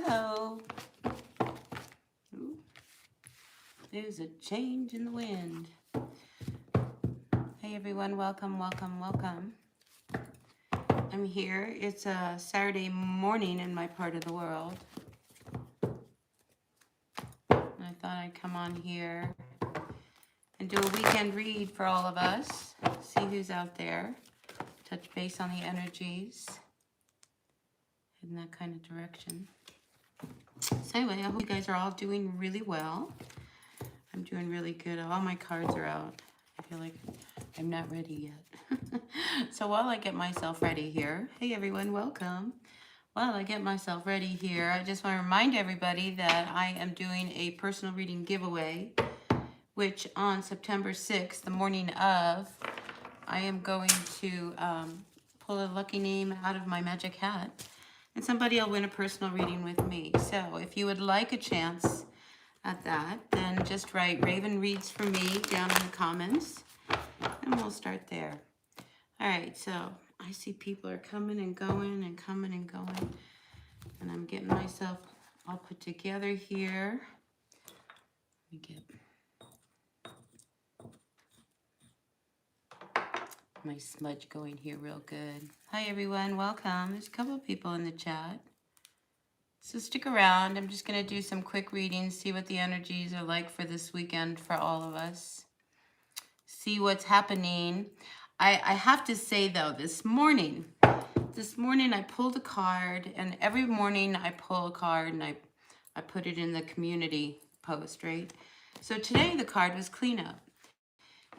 Hello. Ooh, there's a change in the wind. Hey everyone, welcome, welcome, welcome. I'm here. It's a Saturday morning in my part of the world. I thought I'd come on here and do a weekend read for all of us. See who's out there. Touch base on the energies. In that kind of direction. So anyway, I hope you guys are all doing really well. I'm doing really good. All my cards are out. I feel like I'm not ready yet. So while I get myself ready here, hey everyone, welcome. While I get myself ready here, I just want to remind everybody that I am doing a personal reading giveaway, which on September 6th, the morning of, I am going to pull a lucky name out of my magic hat. And somebody will win a personal reading with me. So if you would like a chance at that, then just write Raven Reads for Me down in the comments. And we'll start there. All right, so I see people are coming and going and coming and going. And I'm getting myself all put together here. Let me get my smudge going here real good. Hi everyone, welcome. There's a couple of people in the chat. So stick around. I'm just going to do some quick readings, see what the energies are like for this weekend for all of us. See what's happening. I have to say though, this morning I pulled a card, and every morning I pull a card and I put it in the community post, right? So today the card was cleanup.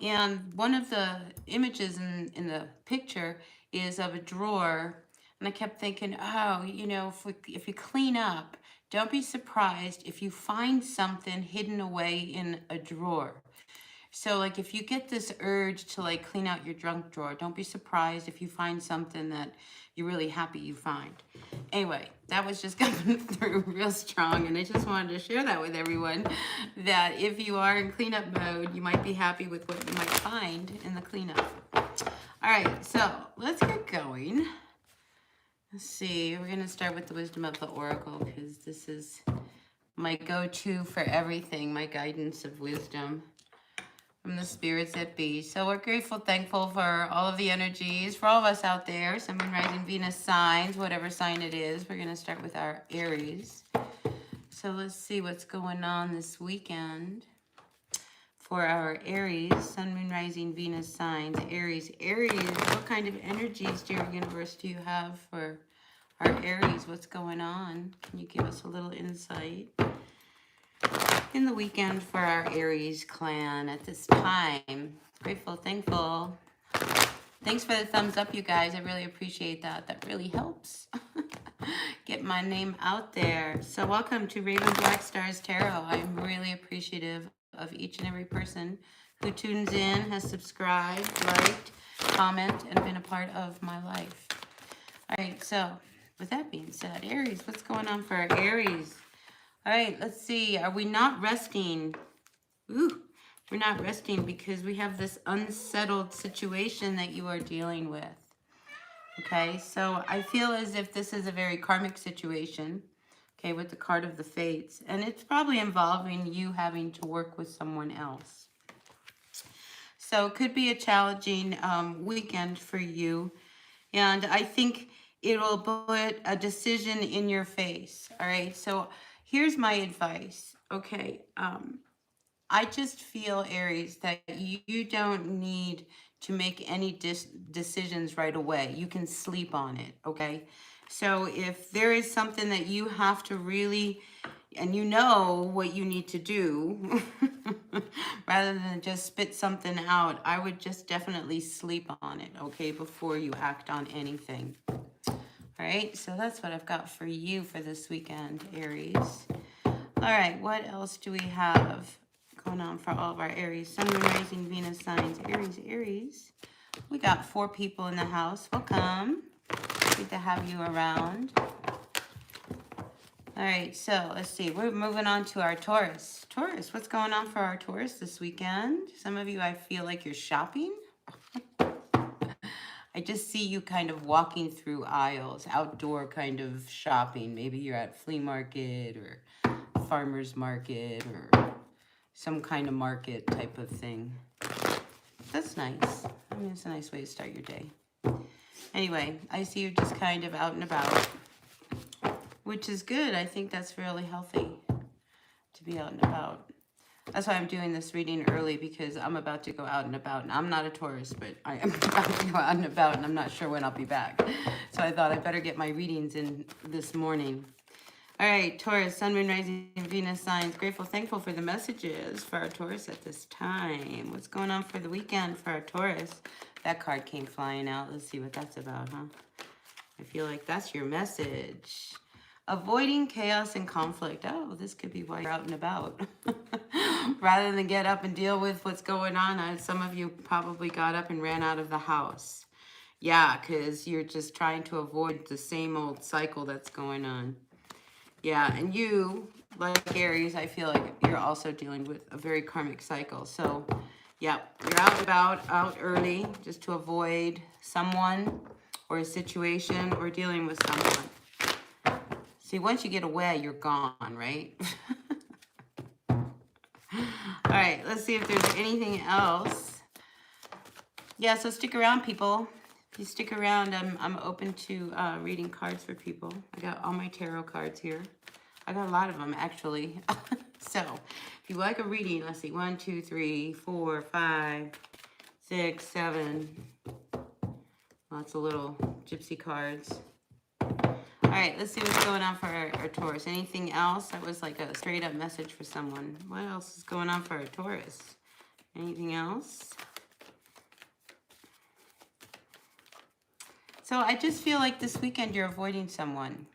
And one of the images in the picture is of a drawer. And I kept thinking, oh, you know, if you clean up, don't be surprised if you find something hidden away in a drawer. So like if you get this urge to like clean out your junk drawer, don't be surprised if you find something that you're really happy you find. Anyway, that was just coming through real strong, and I just wanted to share that with everyone, that if you are in cleanup mode, you might be happy with what you might find in the cleanup. All right, so let's get going. Let's see, we're gonna start with the Wisdom of the Oracle, because this is my go-to for everything, my guidance of wisdom from the spirits that be. So we're grateful, thankful for all of the energies, for all of us out there, Sun, Moon, Rising, Venus signs, whatever sign it is. We're going to start with our Aries. So let's see what's going on this weekend for our Aries, Sun, Moon, Rising, Venus signs. Aries, what kind of energies, dear universe, do you have for our Aries? What's going on? Can you give us a little insight in the weekend for our Aries clan at this time? Grateful, thankful. Thanks for the thumbs up, you guys. I really appreciate that. That really helps get my name out there. So welcome to Raven Black Stars Tarot. I'm really appreciative of each and every person who tunes in, has subscribed, liked, comment, and been a part of my life. All right, so with that being said, Aries, what's going on for our Aries? All right, let's see. Are we not resting? Ooh, we're not resting because we have this unsettled situation that you are dealing with. Okay, so I feel as if this is a very karmic situation, okay, with the card of the Fates. And it's probably involving you having to work with someone else. So it could be a challenging weekend for you. And I think it will put a decision in your face. All right, so here's my advice, okay? I just feel, Aries, that you don't need to make any decisions right away. You can sleep on it, okay? So if there is something that you have to really, and you know what you need to do, rather than just spit something out, I would just definitely sleep on it, okay, before you act on anything. All right, so that's what I've got for you for this weekend, Aries. All right, what else do we have going on for all of our Aries? Sun, Moon, Rising, Venus signs. Aries. We got 4 people in the house. Welcome. Good to have you around. All right, so let's see. We're moving on to our Taurus. Taurus, what's going on for our Taurus this weekend? Some of you, I feel like you're shopping. I just see you kind of walking through aisles, outdoor kind of shopping. Maybe you're at flea market or farmer's market or some kind of market type of thing. That's nice. I mean, it's a nice way to start your day. Anyway, I see you just kind of out and about, which is good. I think that's really healthy to be out and about. That's why I'm doing this reading early, because I'm about to go out and about. And I'm not a Taurus, but I am about to go out and about, and I'm not sure when I'll be back. So I thought I better get my readings in this morning. All right, Taurus, Sun, Moon, Rising, Venus signs. Grateful, thankful for the messages for our Taurus at this time. What's going on for the weekend for our Taurus? That card came flying out. Let's see what that's about, huh? I feel like that's your message. Avoiding chaos and conflict. Oh, this could be why you're out and about. Rather than get up and deal with what's going on, some of you probably got up and ran out of the house. Yeah, because you're just trying to avoid the same old cycle that's going on. Yeah, and you, like Aries, I feel like you're also dealing with a very karmic cycle. So, yeah, you're out and about, out early, just to avoid someone or a situation or dealing with someone. See, once you get away, you're gone, right? All right, let's see if there's anything else. Yeah, so stick around, people. If you stick around, I'm open to reading cards for people. I got all my tarot cards here. I got a lot of them, actually. So, if you like a reading, let's see, 1, 2, 3, 4, 5, 6, 7. Lots of little gypsy cards. All right, let's see what's going on for our Taurus. Anything else? That was like a straight up message for someone. What else is going on for our Taurus? Anything else? So I just feel like this weekend you're avoiding someone.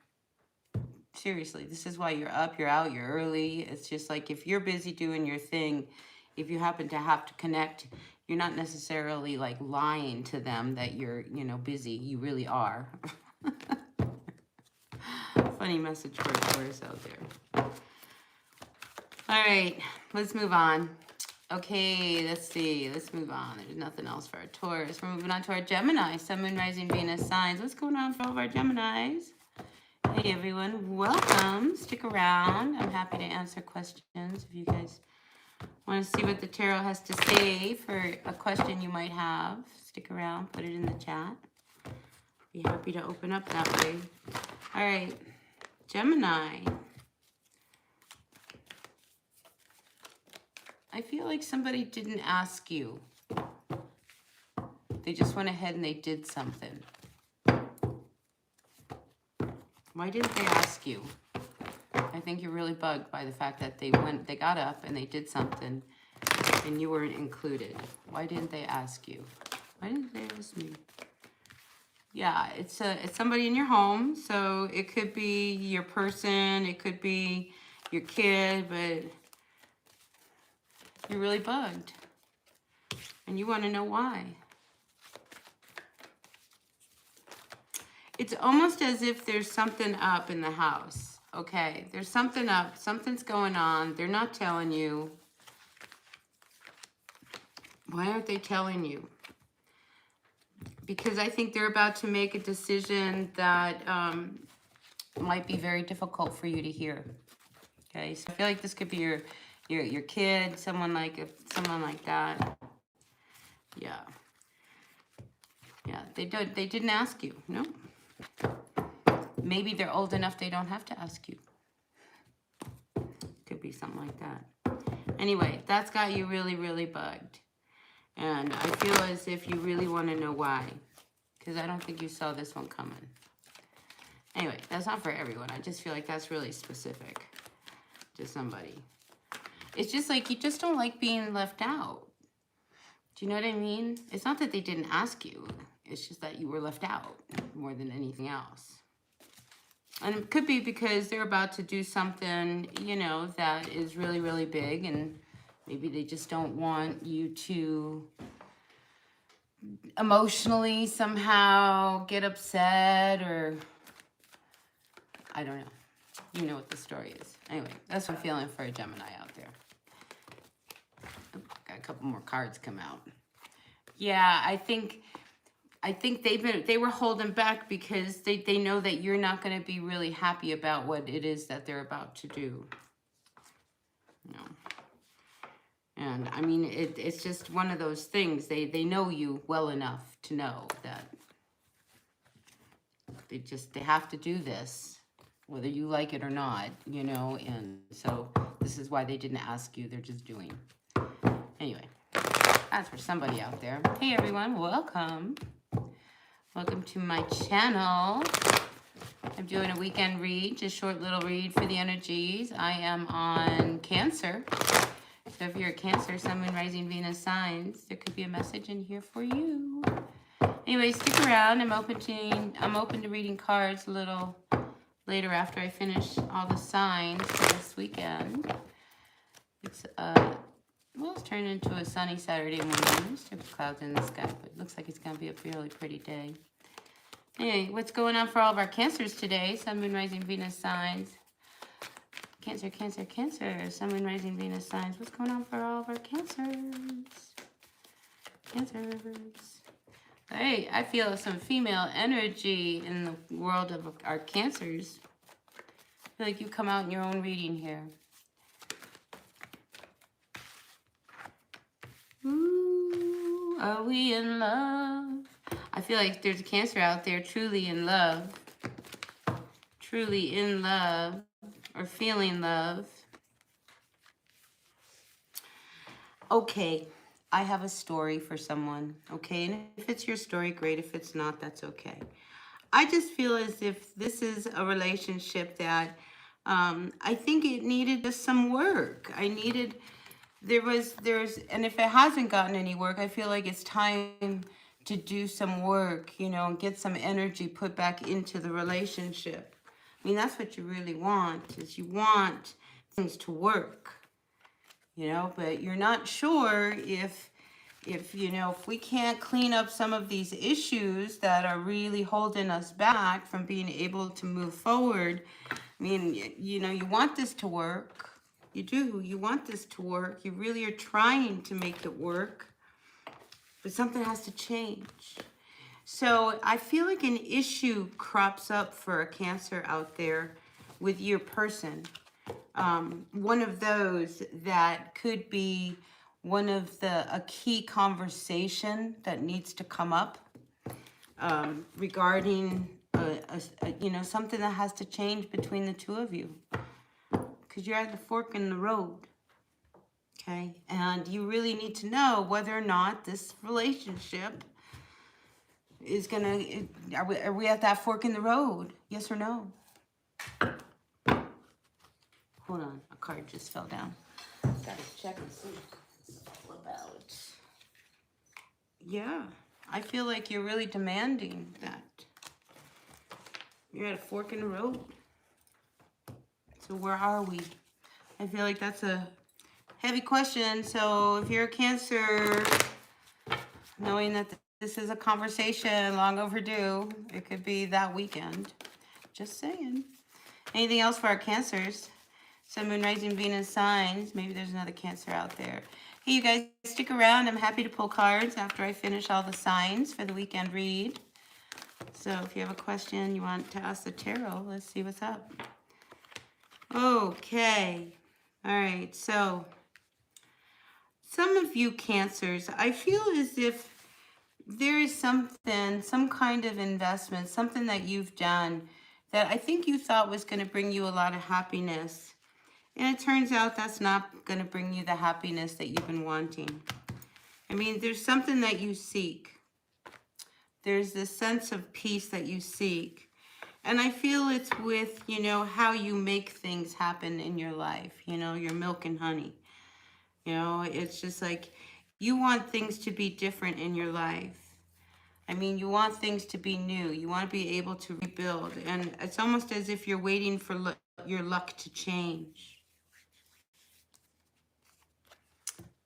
Seriously, this is why you're up, you're out, you're early. It's just like if you're busy doing your thing, if you happen to have to connect, you're not necessarily like lying to them that you're, busy. You really are. Funny message for a Taurus out there. All right, let's move on. Okay, let's see. Let's move on. There's nothing else for our Taurus. We're moving on to our Gemini, Sun, Moon, Rising, Venus signs. What's going on for all of our Geminis? Hey, everyone. Welcome. Stick around. I'm happy to answer questions if you guys want to see what the tarot has to say for a question you might have. Stick around. Put it in the chat. Be happy to open up that way. All right. Gemini. I feel like somebody didn't ask you. They just went ahead and they did something. Why didn't they ask you? I think you're really bugged by the fact that they got up and they did something and you weren't included. Why didn't they ask you? Why didn't they ask me? Yeah, it's somebody in your home, so it could be your person, it could be your kid, but you're really bugged. And you want to know why. It's almost as if there's something up in the house. Okay, there's something up, something's going on. They're not telling you. Why aren't they telling you? Because I think they're about to make a decision that might be very difficult for you to hear. Okay, so I feel like this could be your kid, someone like that. Yeah. Yeah, they didn't ask you. No. Maybe they're old enough they don't have to ask you. Could be something like that. Anyway, that's got you really, really bugged. And I feel as if you really want to know why. Because I don't think you saw this one coming. Anyway, that's not for everyone. I just feel like that's really specific to somebody. It's just like you just don't like being left out. Do you know what I mean? It's not that they didn't ask you. It's just that you were left out more than anything else. And it could be because they're about to do something, that is really, really big. And maybe they just don't want you to emotionally somehow get upset or I don't know. You know what the story is. Anyway, that's what I'm feeling for a Gemini out there. Got a couple more cards come out. Yeah, I think I think they were holding back because they know that you're not going to be really happy about what it is that they're about to do. No. And I mean, it's just one of those things. They know you well enough to know that they have to do this, whether you like it or not, you know, and so this is why they didn't ask you. They're just doing. Anyway, that's for somebody out there. Hey everyone, welcome. Welcome to my channel. I'm doing a weekend read, just short little read for the energies. I am on Cancer. So if you're a Cancer, Sun, Moon, Rising, Venus signs, there could be a message in here for you. Anyway, stick around. I'm open to reading cards a little later after I finish all the signs for this weekend. It's well, it's turning into a sunny Saturday morning. There's still clouds in the sky, but it looks like it's going to be a really pretty day. Anyway, what's going on for all of our Cancers today? Sun, Moon, Rising, Venus signs. Cancer, Cancer, Cancer. Sun, Moon, Rising, Venus signs. What's going on for all of our Cancers? Cancers. Hey, I feel some female energy in the world of our Cancers. I feel like you come out in your own reading here. Ooh, are we in love? I feel like there's a Cancer out there truly in love. Truly in love or feeling love. Okay, I have a story for someone, okay? And if it's your story, great. If it's not, that's okay. I just feel as if this is a relationship that I think it needed just some work. And if it hasn't gotten any work, I feel like it's time to do some work, you know, and get some energy put back into the relationship. I mean, that's what you really want, is you want things to work, you know, but you're not sure if you know, if we can't clean up some of these issues that are really holding us back from being able to move forward. I mean, you know, you want this to work. You do. You want this to work. You really are trying to make it work. But something has to change. So I feel like an issue crops up for a Cancer out there with your person. One of those that could be a key conversation that needs to come up regarding you know, something that has to change between the two of you, because you're at the fork in the road. Okay, and you really need to know whether or not this relationship is gonna, are we at that fork in the road? Yes or no? Hold on, a card just fell down. Gotta check and see what it's all about. Yeah, I feel like you're really demanding that. You're at a fork in the road. So where are we? I feel like that's a heavy question. So if you're a Cancer, knowing that this is a conversation long overdue, it could be that weekend. Just saying. Anything else for our Cancers? Sun, Moon, Rising, Venus signs. Maybe there's another Cancer out there. Hey, you guys, stick around. I'm happy to pull cards after I finish all the signs for the weekend read. So if you have a question you want to ask the tarot, let's see what's up. Okay. All right. So some of you Cancers, I feel as if there is something, some kind of investment, something that you've done that I think you thought was going to bring you a lot of happiness. And it turns out that's not going to bring you the happiness that you've been wanting. I mean, there's something that you seek. There's this sense of peace that you seek. And I feel it's with, you know, how you make things happen in your life. You know, your milk and honey. You know, it's just like you want things to be different in your life. I mean, you want things to be new. You want to be able to rebuild. And it's almost as if you're waiting for your luck to change.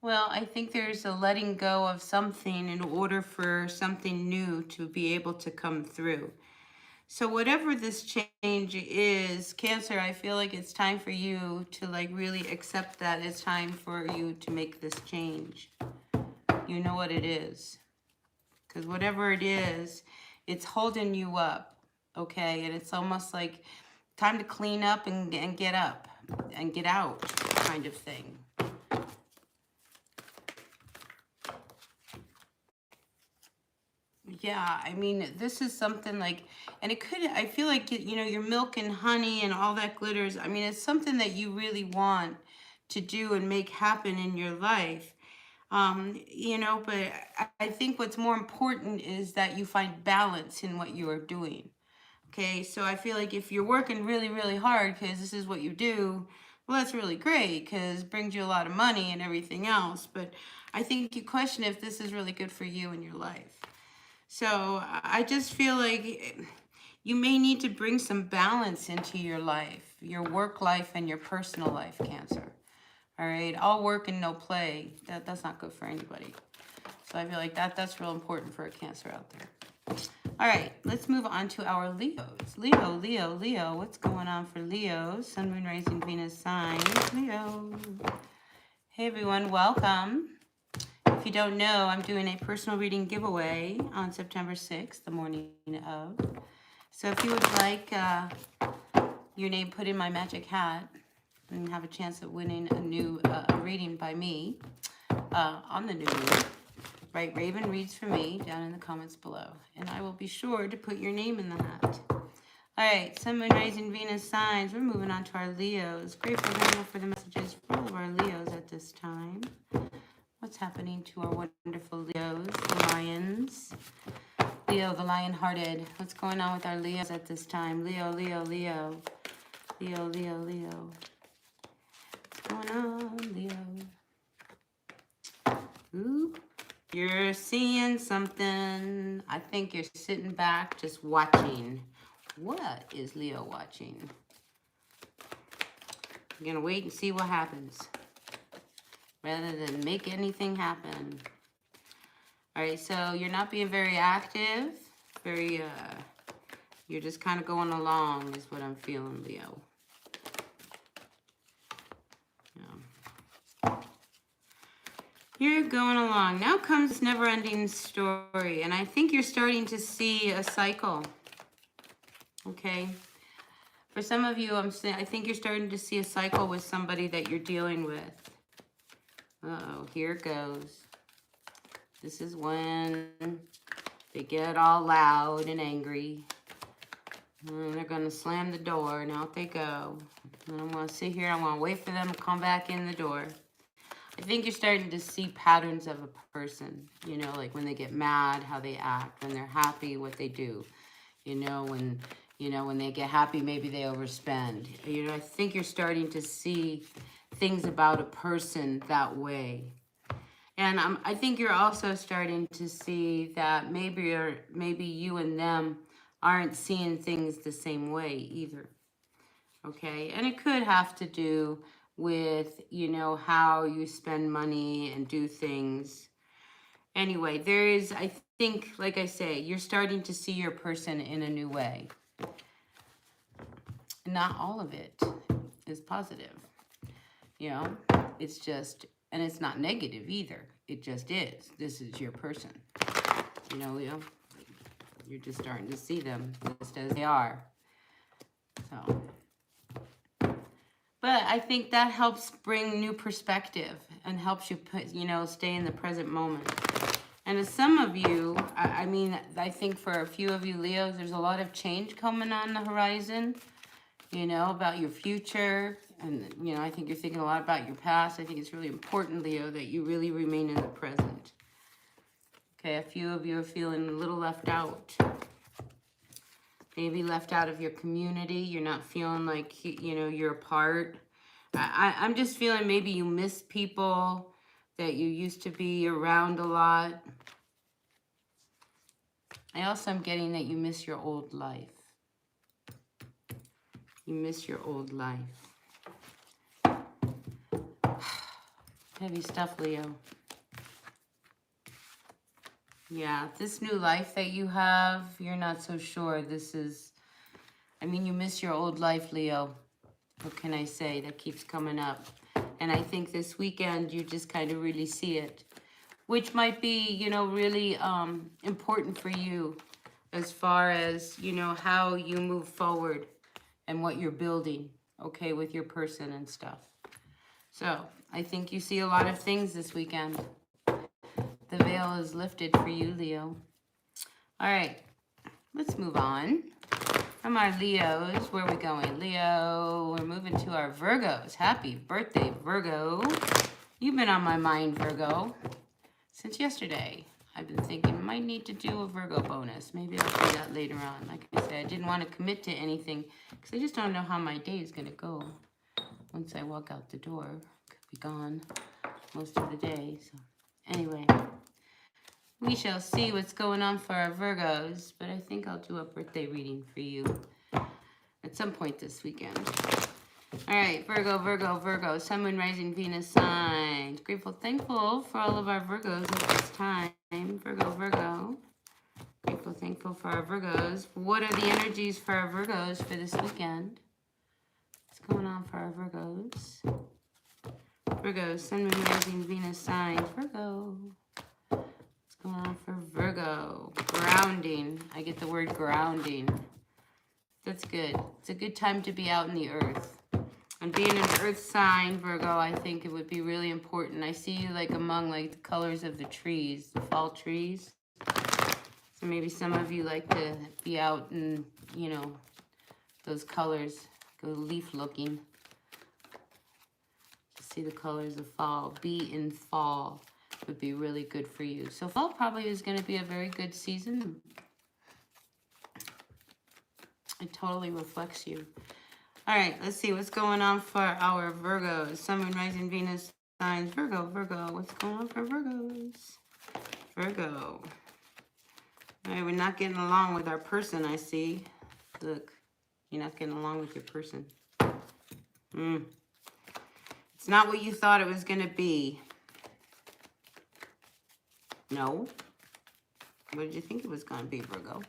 Well, I think there's a letting go of something in order for something new to be able to come through. So whatever this change is, Cancer, I feel like it's time for you to like really accept that it's time for you to make this change. You know what it is. because whatever it is, it's holding you up, okay? And it's almost like time to clean up and get up and get out kind of thing. Yeah, I mean, this is something like, and it could, I feel like, you know, your milk and honey and all that glitters. I mean, it's something that you really want to do and make happen in your life. You know, but I think what's more important is that you find balance in what you are doing. Okay, so I feel like if you're working really, really hard because this is what you do, well, that's really great because it brings you a lot of money and everything else. But I think you question if this is really good for you in your life. So I just feel like you may need to bring some balance into your life, your work life and your personal life, Cancer. All right, all work and no play. That's not good for anybody. So I feel like that's real important for a Cancer out there. All right, let's move on to our Leos. Leo. What's going on for Leos? Sun, Moon, Rising, Venus signs. Leo. Hey, everyone. Welcome. If you don't know, I'm doing a personal reading giveaway on September 6th, the morning of. So if you would like your name put in my magic hat and have a chance of winning a new reading by me on the new moon, write Raven Reads for Me down in the comments below. And I will be sure to put your name in the hat. All right, Sun, Moon, Rising, Venus signs. We're moving on to our Leos. Grateful for the messages for all of our Leos at this time. What's happening to our wonderful Leos, the lions? Leo, the lion-hearted. What's going on with our Leos at this time? Leo. What's going on, Leo? Ooh, you're seeing something. I think you're sitting back just watching. What is Leo watching? I'm going to wait and see what happens rather than make anything happen. All right, so you're not being very active. You're just kind of going along is what I'm feeling, Leo. Yeah. You're going along. Now comes this never-ending story, and I think you're starting to see a cycle. Okay? For some of you, I think you're starting to see a cycle with somebody that you're dealing with. Uh-oh, here it goes. This is when they get all loud and angry. And they're going to slam the door, and out they go. And I'm going to sit here, I'm going to wait for them to come back in the door. I think you're starting to see patterns of a person, you know, like when they get mad, how they act, when they're happy, what they do. When they get happy, maybe they overspend. You know, I think you're starting to see things about a person that way. And I think you're also starting to see that maybe you and them aren't seeing things the same way either. Okay, and it could have to do with, you know, how you spend money and do things. Anyway, there is, I think, like I say, you're starting to see your person in a new way. Not all of it is positive. You know, it's just, and it's not negative either. It just is. This is your person. You know, Leo, you're just starting to see them just as they are. So, but I think that helps bring new perspective and helps you put, you know, stay in the present moment. And as some of you, I think for a few of you Leos, there's a lot of change coming on the horizon, you know, about your future. And, you know, I think you're thinking a lot about your past. I think it's really important, Leo, that you really remain in the present. Okay, a few of you are feeling a little left out. Maybe left out of your community. You're not feeling like, you know, you're a part. I'm just feeling maybe you miss people that you used to be around a lot. I also am getting that you miss your old life. You miss your old life. Heavy stuff, Leo. Yeah, this new life that you have, you're not so sure. This is, you miss your old life, Leo. What can I say? That keeps coming up. And I think this weekend, you just kind of really see it. which might be, you know, really important for you as far as, you know, how you move forward and what you're building, okay, with your person and stuff. So I think you see a lot of things this weekend. The veil is lifted for you, Leo. All right, let's move on. From our Leos, where are we going? Leo, we're moving to our Virgos. Happy birthday, Virgo. You've been on my mind, Virgo, since yesterday. I've been thinking I might need to do a Virgo bonus. Maybe I'll do that later on. Like I said, I didn't want to commit to anything because I just don't know how my day is going to go. Once I walk out the door, I could be gone most of the day. So anyway, we shall see what's going on for our Virgos, but I think I'll do a birthday reading for you at some point this weekend. All right, Virgo, Virgo, Virgo, Sun, Moon, Rising, Venus signs. Grateful, thankful for all of our Virgos at this time. Virgo, Virgo. Grateful, thankful for our Virgos. What are the energies for our Virgos for this weekend? What's going on for our Virgos? Virgo, Sun, Moon, Rising, Venus signs. Virgo. What's going on for Virgo? Grounding. I get the word grounding. That's good. It's a good time to be out in the earth. And being an earth sign, Virgo, I think it would be really important. I see you like among like the colors of the trees, the fall trees. So maybe some of you like to be out in, you know, those colors, go leaf looking. See the colors of fall. Be in fall would be really good for you. So fall probably is going to be a very good season. It totally reflects you. All right, let's see what's going on for our Virgos. Sun, Moon, Rising, Venus signs. Virgo, Virgo. What's going on for Virgos? Virgo. All right, we're not getting along with our person, I see. Look, you're not getting along with your person. It's not what you thought it was going to be. No. What did you think it was going to be, Virgo?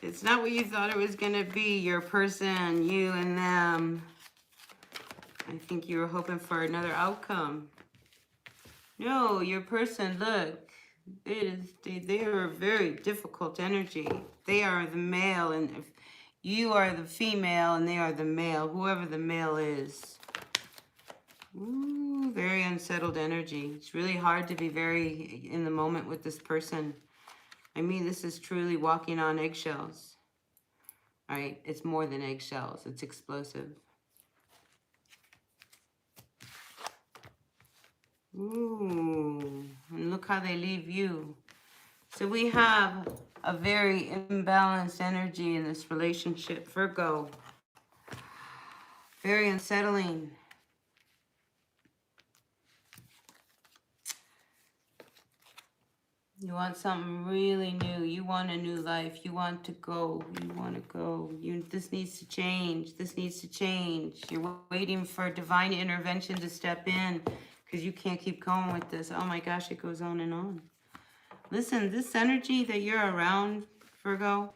It's not what you thought it was going to be, your person, you and them. I think you were hoping for another outcome. No, your person, look, they are a very difficult energy. They are the male, and if you are the female, and they are the male, whoever the male is. Ooh, very unsettled energy. It's really hard to be very in the moment with this person. I mean, this is truly walking on eggshells. All right, it's more than eggshells. It's explosive. Ooh, and look how they leave you. So we have a very imbalanced energy in this relationship, Virgo. Very unsettling. You want something really new. You want a new life. You want to go. You want to go. This needs to change. This needs to change. You're waiting for divine intervention to step in because you can't keep going with this. Oh my gosh, it goes on and on. Listen, this energy that you're around, Virgo,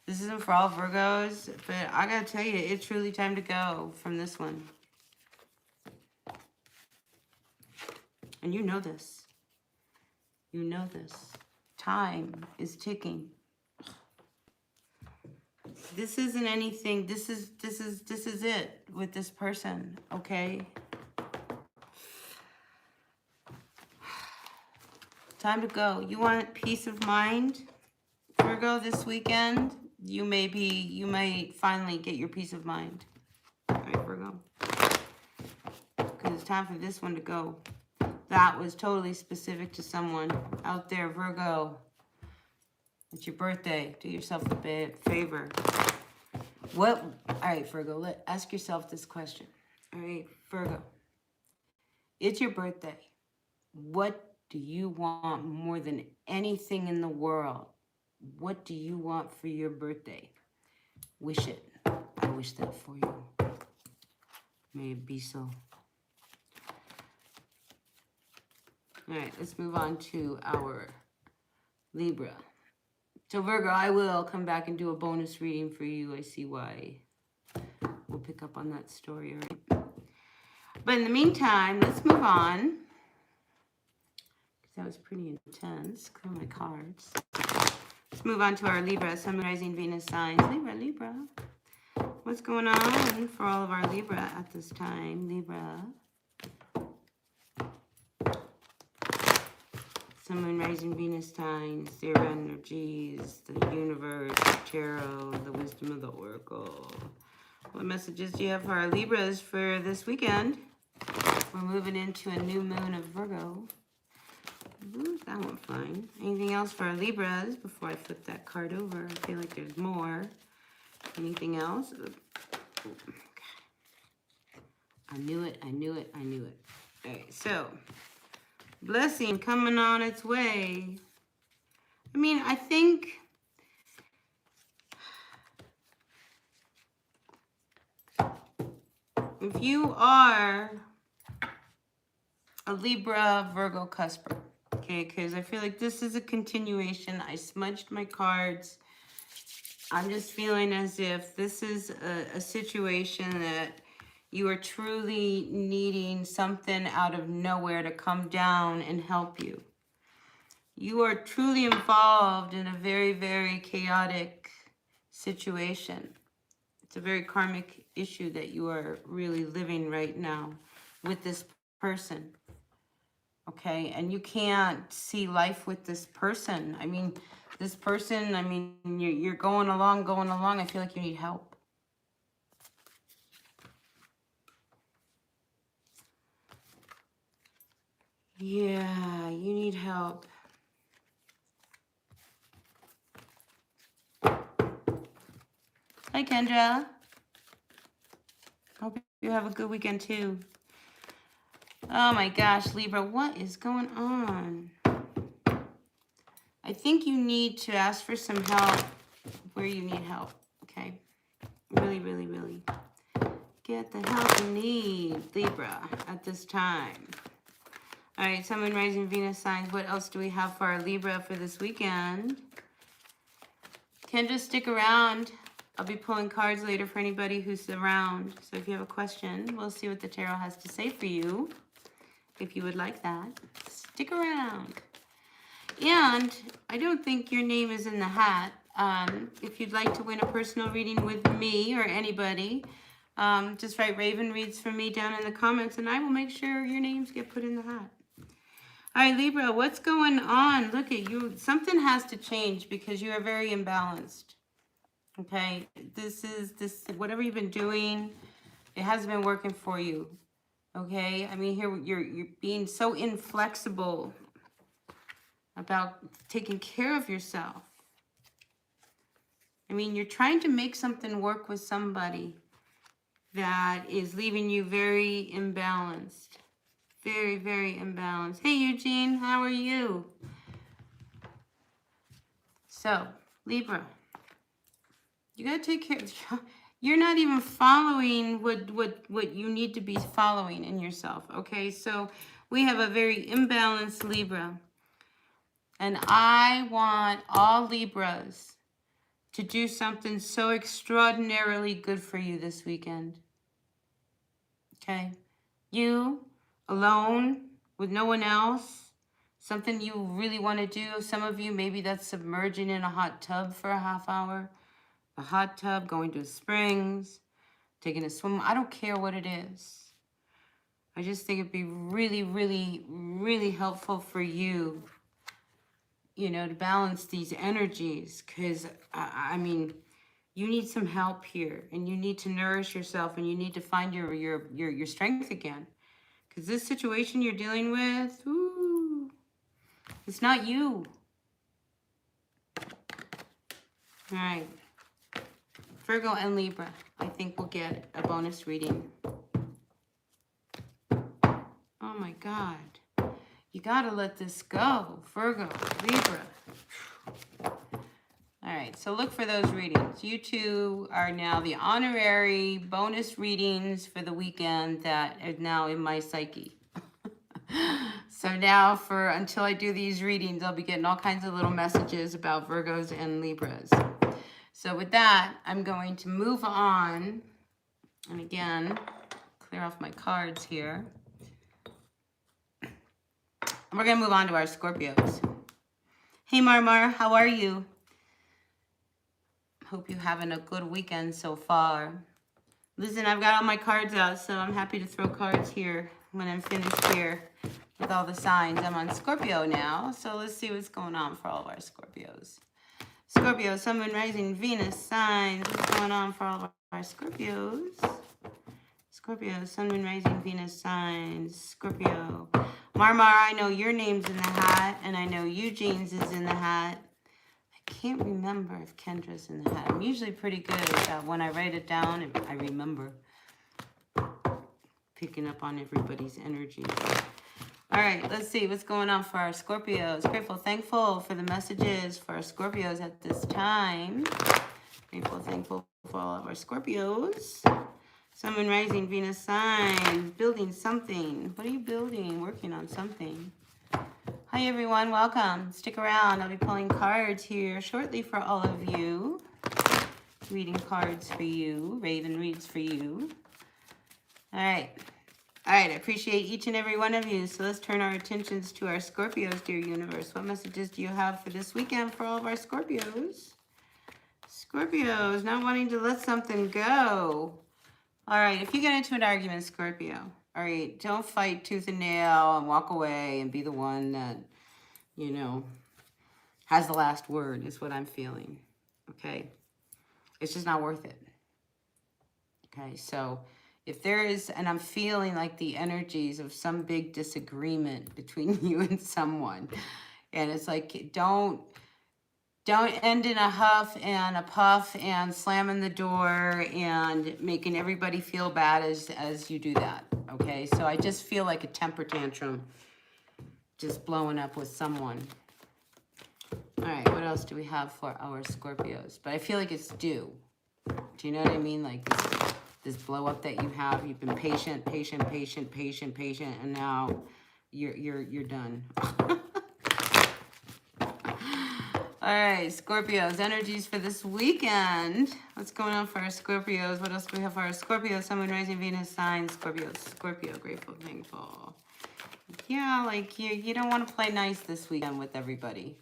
this isn't for all Virgos, but I got to tell you, it's truly time to go from this one. And you know this. You know this. Time is ticking. This isn't anything. This is it with this person, okay? Time to go. You want peace of mind, Virgo, this weekend? You might finally get your peace of mind. All right, Virgo. Because it's time for this one to go. That was totally specific to someone out there, Virgo. It's your birthday. Do yourself a favor. All right, Virgo, ask yourself this question. All right, Virgo. It's your birthday. What do you want more than anything in the world? What do you want for your birthday? Wish it. I wish that for you. May it be so. All right, let's move on to our Libra. So Virgo, I will come back and do a bonus reading for you. I see why. We'll pick up on that story, all right? But in the meantime, let's move on That was pretty intense. Clear my cards. Let's move on to our Libra, Sun, Rising, Venus signs. Libra. What's going on for all of our Libra at this time? Libra. Sun, Moon, Rising, Venus signs, their energies, the universe, the tarot, the wisdom of the oracle. What messages do you have for our Libras for this weekend? We're moving into a new moon of Virgo. Ooh, that one fine. Anything else for our Libras before I flip that card over? I feel like there's more. Anything else? Okay. I knew it. All right, so blessing coming on its way. I mean, I think if you are a Libra, Virgo cusper, okay, because I feel like this is a continuation. I smudged my cards. I'm just feeling as if this is a situation that you are truly needing something out of nowhere to come down and help you. You are truly involved in a very, very chaotic situation. It's a very karmic issue that you are really living right now with this person. Okay, and you can't see life with this person. I mean, this person, I mean, you're going along. I feel like you need help. Yeah, you need help. Hi, Kendra. Hope you have a good weekend, too. Oh, my gosh, Libra, what is going on? I think you need to ask for some help where you need help, okay? Really, really, really. Get the help you need, Libra, at this time. All right, Sun, Moon, Rising, Venus signs. What else do we have for our Libra for this weekend? Kendra, stick around. I'll be pulling cards later for anybody who's around. So if you have a question, we'll see what the tarot has to say for you. If you would like that, stick around. And I don't think your name is in the hat. If you'd like to win a personal reading with me or anybody, just write Raven Reads for me down in the comments, and I will make sure your names get put in the hat. All right, Libra, what's going on? Look at you. Something has to change because you are very imbalanced. Okay, this whatever you've been doing, it hasn't been working for you. Okay, I mean, here you're being so inflexible about taking care of yourself. I mean, you're trying to make something work with somebody that is leaving you very imbalanced. Very, very imbalanced. Hey, Eugene, how are you? So, Libra, you got to take care of... You're not even following what you need to be following in yourself, okay? So, we have a very imbalanced Libra. And I want all Libras to do something so extraordinarily good for you this weekend. Okay? You, alone, with no one else, something you really want to do. Some of you, maybe that's submerging in a hot tub for a half hour. A hot tub, going to springs, taking a swim. I don't care what it is. I just think it'd be really, really, really helpful for you, you know, to balance these energies. Because, I mean, you need some help here. And you need to nourish yourself. And you need to find your strength again. Because this situation you're dealing with, ooh, it's not you. All right. Virgo and Libra, I think we'll get a bonus reading. Oh my God. You gotta let this go. Virgo, Libra. All right, so look for those readings. You two are now the honorary bonus readings for the weekend that are now in my psyche. So now until I do these readings, I'll be getting all kinds of little messages about Virgos and Libras. So with that, I'm going to move on. And again, clear off my cards here. We're going to move on to our Scorpios. Hey, Marmar, how are you? Hope you're having a good weekend so far. Listen, I've got all my cards out, so I'm happy to throw cards here when I'm finished here with all the signs. I'm on Scorpio now, so let's see what's going on for all of our Scorpios. Scorpio, Sun, Moon, Rising, Venus, signs. What's going on for all of our Scorpios? Scorpio, Sun, Moon, Rising, Venus, signs. Scorpio. Marmar, I know your name's in the hat, and I know Eugene's is in the hat. I can't remember if Kendra's in the hat. I'm usually pretty good at that. When I write it down, I remember picking up on everybody's energy. All right, let's see what's going on for our Scorpios. Grateful, thankful for the messages for our Scorpios at this time. Grateful, thankful for all of our Scorpios. Sun, Moon, Rising, Venus sign. Building something. What are you building? Working on something. Hi, everyone. Welcome. Stick around. I'll be pulling cards here shortly for all of you. Reading cards for you. Raven reads for you. All right. All right. I appreciate each and every one of you. So let's turn our attentions to our Scorpios, dear universe. What messages do you have for this weekend for all of our Scorpios? Scorpios, not wanting to let something go. All right, if you get into an argument, Scorpio, all right, don't fight tooth and nail and walk away and be the one that, you know, has the last word is what I'm feeling, okay? It's just not worth it, okay? So if there is, and I'm feeling like the energies of some big disagreement between you and someone, and it's like, don't end in a huff and a puff and slamming the door and making everybody feel bad as you do that, okay? So I just feel like a temper tantrum just blowing up with someone. All right, what else do we have for our Scorpios? But I feel like it's due. Do you know what I mean? Like this blow up that you have. You've been patient, and now you're done. All right, Scorpios, energies for this weekend. What's going on for our Scorpios? What else do we have for our Scorpios? Sun, Moon, Rising, Venus, signs. Scorpio, grateful, thankful. Yeah, like you don't want to play nice this weekend with everybody.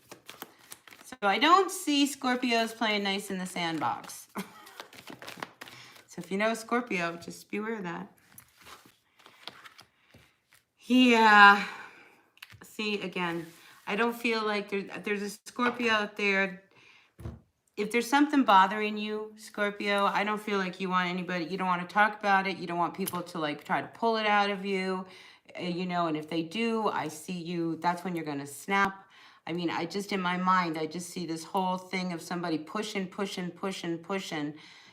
So I don't see Scorpios playing nice in the sandbox. So if you know Scorpio, just beware of that. Yeah. See, again, I don't feel like there's a Scorpio out there. If there's something bothering you, Scorpio, I don't feel like you don't want to talk about it. You don't want people to like try to pull it out of you, you know, and if they do, I see you, that's when you're going to snap. I mean, in my mind, I just see this whole thing of somebody pushing,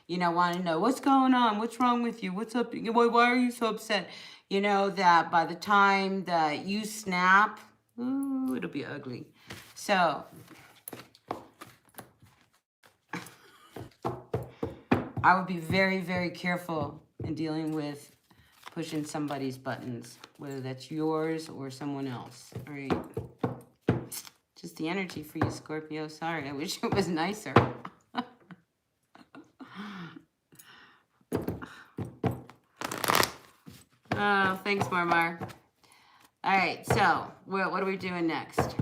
you know, wanting to know what's going on, what's wrong with you, what's up, why are you so upset? You know, that by the time that you snap, ooh, it'll be ugly. So I would be very, very careful in dealing with pushing somebody's buttons, whether that's yours or someone else. All right. Just the energy for you, Scorpio. Sorry, I wish it was nicer. Oh, thanks, Marmar. All right, so what are we doing next?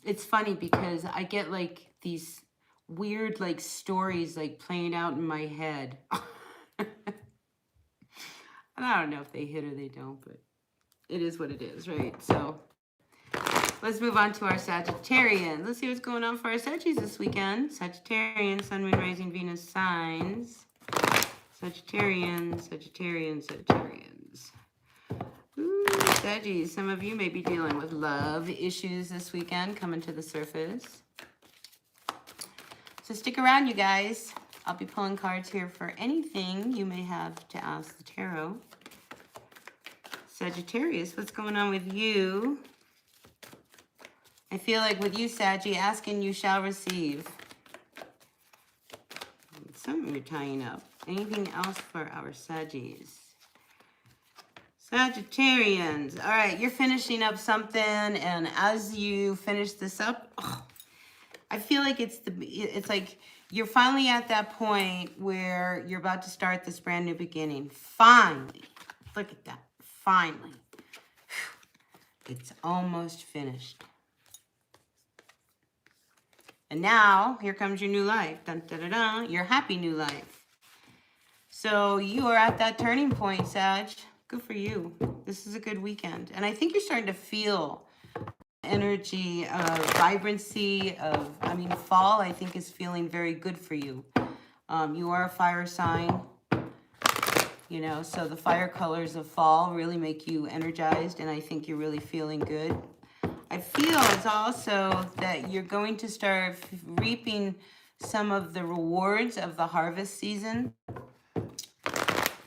It's funny because I get like these weird like stories like playing out in my head. And I don't know if they hit or they don't, but it is what it is, right? So let's move on to our Sagittarian. Let's see what's going on for our Saggies this weekend. Sagittarian, Sun, Moon, Rising, Venus signs. Sagittarians. Ooh, Saggies, some of you may be dealing with love issues this weekend coming to the surface. So stick around, you guys. I'll be pulling cards here for anything you may have to ask the tarot. Sagittarius, what's going on with you? I feel like with you, Saggy, asking you shall receive. Something you're tying up. Anything else for our Saggies? Sagittarians. All right, you're finishing up something, and as you finish this up, I feel like it's like you're finally at that point where you're about to start this brand new beginning. Finally. Look at that. Finally. It's almost finished. And now, here comes your new life. Dun, dun, dun, dun, your happy new life. So you are at that turning point, Sag. Good for you. This is a good weekend. And I think you're starting to feel energy of vibrancy of, fall, I think, is feeling very good for you. You are a fire sign, you know, so the fire colors of fall really make you energized, and I think you're really feeling good. I feel it's also that you're going to start reaping some of the rewards of the harvest season.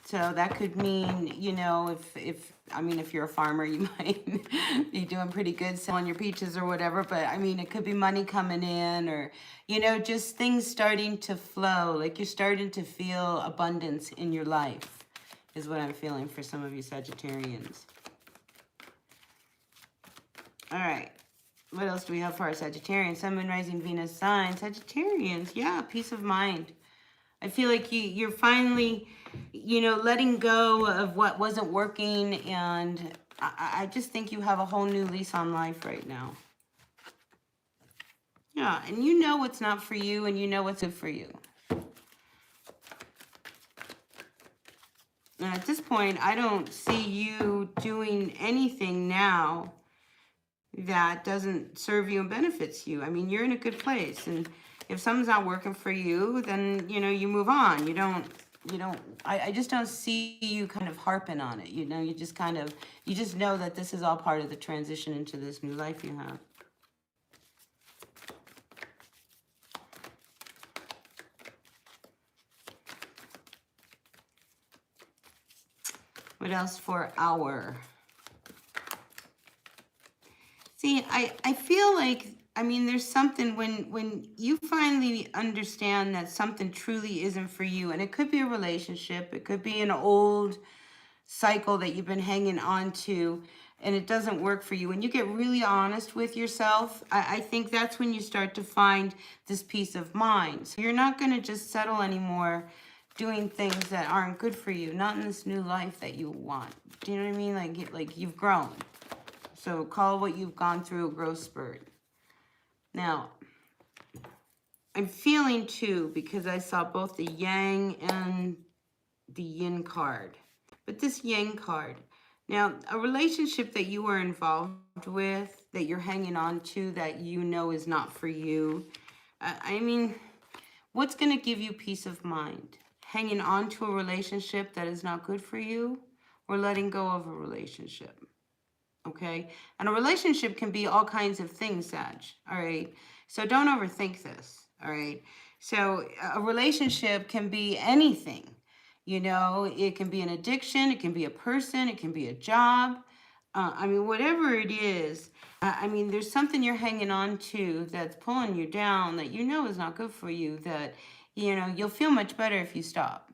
So that could mean, you know, if you're a farmer, you might be doing pretty good selling your peaches or whatever. But I mean, it could be money coming in, or, you know, just things starting to flow. Like you're starting to feel abundance in your life is what I'm feeling for some of you Sagittarians. All right. What else do we have for our Sagittarians? Sun, Moon, Rising, Venus sign. Sagittarians, yeah, peace of mind. I feel like you're finally, you know, letting go of what wasn't working, and I just think you have a whole new lease on life right now. Yeah, and you know what's not for you, and you know what's good for you. And at this point, I don't see you doing anything now that doesn't serve you and benefits you. I mean, you're in a good place, and if something's not working for you, then, you know, you move on. I just don't see you kind of harping on it. You know, you just know that this is all part of the transition into this new life you have. What else for our... See, I feel like, I mean, there's something when you finally understand that something truly isn't for you, and it could be a relationship, it could be an old cycle that you've been hanging on to, and it doesn't work for you, and you get really honest with yourself, I think that's when you start to find this peace of mind. So you're not going to just settle anymore doing things that aren't good for you, not in this new life that you want. Do you know what I mean? Like you've grown. So call what you've gone through a growth spurt. Now, I'm feeling too, because I saw both the Yang and the Yin card. But this Yang card, now a relationship that you are involved with, that you're hanging on to, that you know is not for you. I mean, what's going to give you peace of mind? Hanging on to a relationship that is not good for you, or letting go of a relationship? Okay, and a relationship can be all kinds of things, Sag, all right? So don't overthink this, all right? So a relationship can be anything, you know? It can be an addiction, it can be a person, it can be a job. I mean, whatever it is, I mean, there's something you're hanging on to that's pulling you down, that you know is not good for you, that, you know, you'll feel much better if you stop.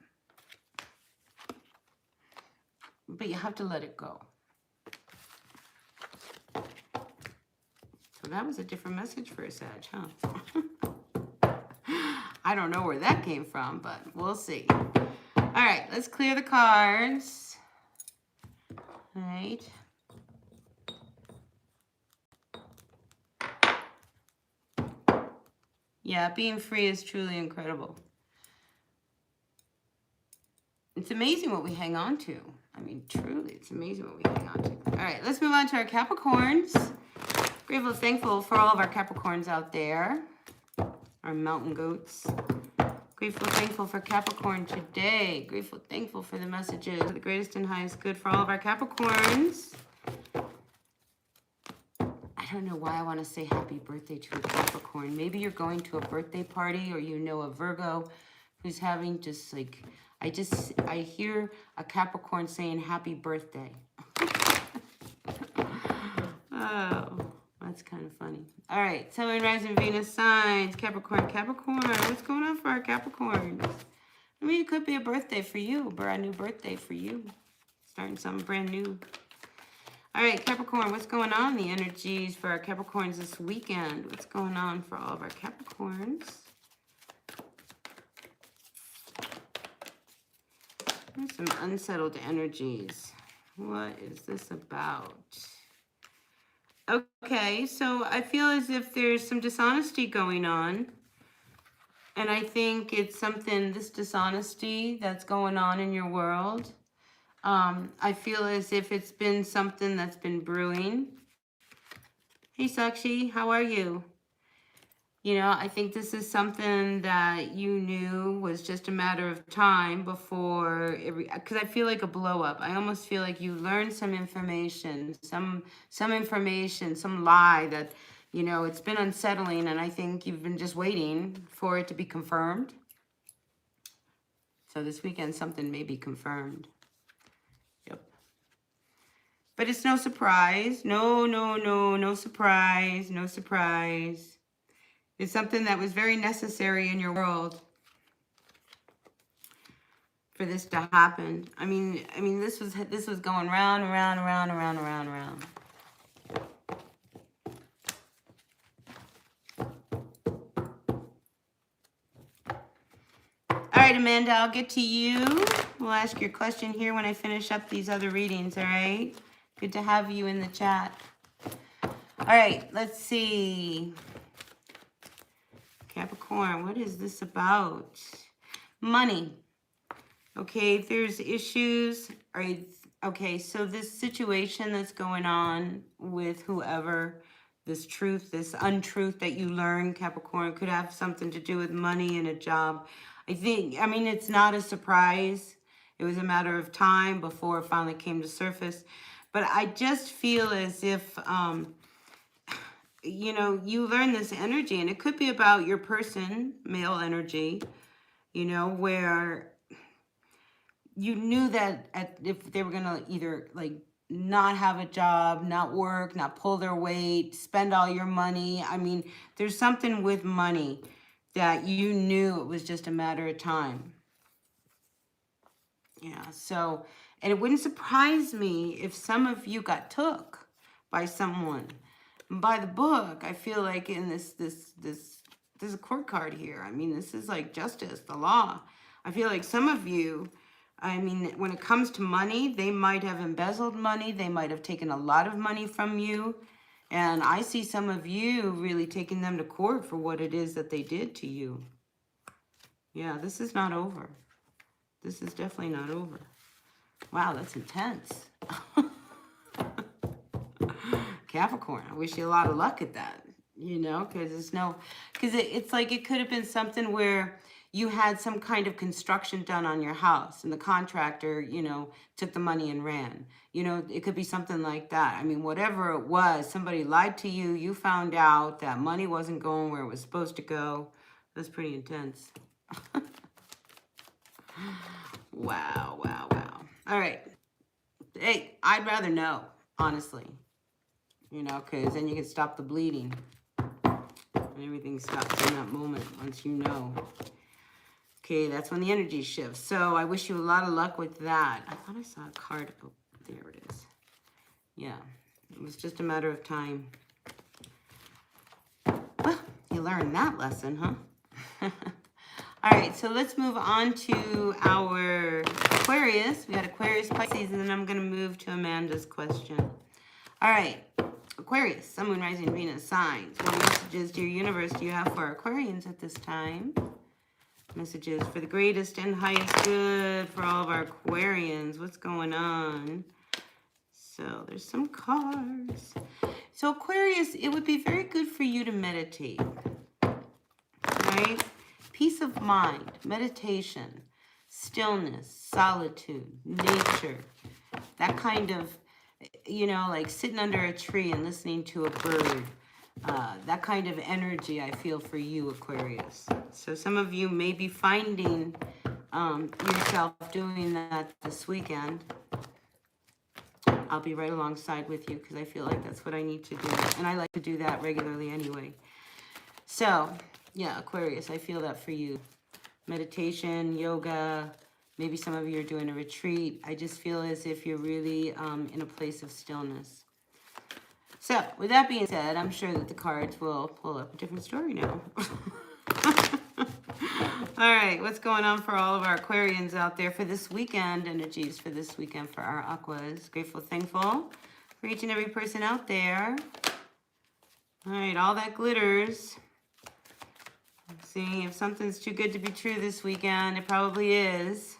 But you have to let it go. So that was a different message for a Sag, huh? I don't know where that came from, but we'll see. All right, let's clear the cards. All right. Yeah, being free is truly incredible. It's amazing what we hang on to. I mean, truly, it's amazing what we hang on to. All right, let's move on to our Capricorns. Grateful, thankful for all of our Capricorns out there, our mountain goats. Grateful, thankful for Capricorn today. Grateful, thankful for the messages. The greatest and highest good for all of our Capricorns. I don't know why I want to say happy birthday to a Capricorn. Maybe you're going to a birthday party, or you know a Virgo who's having just like, I hear a Capricorn saying happy birthday. Oh, that's kind of funny. All right, Sun, Moon, Rising, Venus signs. Capricorn, what's going on for our Capricorns? I mean, it could be a birthday for you, a brand new birthday for you. Starting something brand new. All right, Capricorn, what's going on? The energies for our Capricorns this weekend. What's going on for all of our Capricorns? There's some unsettled energies. What is this about? Okay, so I feel as if there's some dishonesty going on. And I think it's something, this dishonesty that's going on in your world. I feel as if it's been something that's been brewing. Hey, Sakshi, how are you? You know, I think this is something that you knew was just a matter of time before it, because I feel like a blow up. I almost feel like you learned some information, some information, some lie that, you know, it's been unsettling, and I think you've been just waiting for it to be confirmed. So this weekend something may be confirmed. Yep. But it's no surprise. No surprise. No surprise. It's something that was very necessary in your world for this to happen. I mean, this was going round and round and round and round and round and round. All right, Amanda, I'll get to you. We'll ask your question here when I finish up these other readings, all right? Good to have you in the chat. All right, let's see. Capricorn, what is this about? Money. Okay, there's issues. Okay, so this situation that's going on with whoever, this truth, this untruth that you learn, Capricorn, could have something to do with money and a job. I mean, it's not a surprise. It was a matter of time before it finally came to surface. But I just feel as if, you know, you learn this energy, and it could be about your person, male energy, you know, where you knew that if they were going to either like not have a job, not work, not pull their weight, spend all your money. I mean, there's something with money that you knew it was just a matter of time. Yeah, so, and it wouldn't surprise me if some of you got took by someone. By the book, I feel like in this there's a court card here. I mean, this is like justice, the law. I feel like some of you, I mean, when it comes to money, they might have embezzled money. They might have taken a lot of money from you. And I see some of you really taking them to court for what it is that they did to you. Yeah, this is not over. This is definitely not over. Wow, that's intense. Capricorn, I wish you a lot of luck at that, you know, because it's like it could have been something where you had some kind of construction done on your house and the contractor, you know, took the money and ran. You know, it could be something like that. I mean, whatever it was, somebody lied to you. You found out that money wasn't going where it was supposed to go. That's pretty intense. Wow. All right. Hey, I'd rather know, honestly. You know, because then you can stop the bleeding. And everything stops in that moment once you know. Okay, that's when the energy shifts. So I wish you a lot of luck with that. I thought I saw a card. Oh, there it is. Yeah, it was just a matter of time. Well, you learned that lesson, huh? All right, so let's move on to our Aquarius. We got Aquarius, Pisces, and then I'm going to move to Amanda's question. All right, Aquarius, Sun, Moon, Rising, Venus, signs. What messages, dear universe, do you have for Aquarians at this time? Messages for the greatest and highest good for all of our Aquarians. What's going on? So there's some cards. So Aquarius, it would be very good for you to meditate, right? Peace of mind, meditation, stillness, solitude, nature, that kind of, you know, like sitting under a tree and listening to a bird. That kind of energy I feel for you, Aquarius. So some of you may be finding yourself doing that this weekend. I'll be right alongside with you because I feel like that's what I need to do. And I like to do that regularly anyway. So, yeah, Aquarius, I feel that for you. Meditation, yoga, maybe some of you are doing a retreat. I just feel as if you're really in a place of stillness. So, with that being said, I'm sure that the cards will pull up a different story now. All right, what's going on for all of our Aquarians out there for this weekend? Energies for this weekend for our Aquas. Grateful, thankful for each and every person out there. All right, all that glitters. See, if something's too good to be true this weekend, it probably is.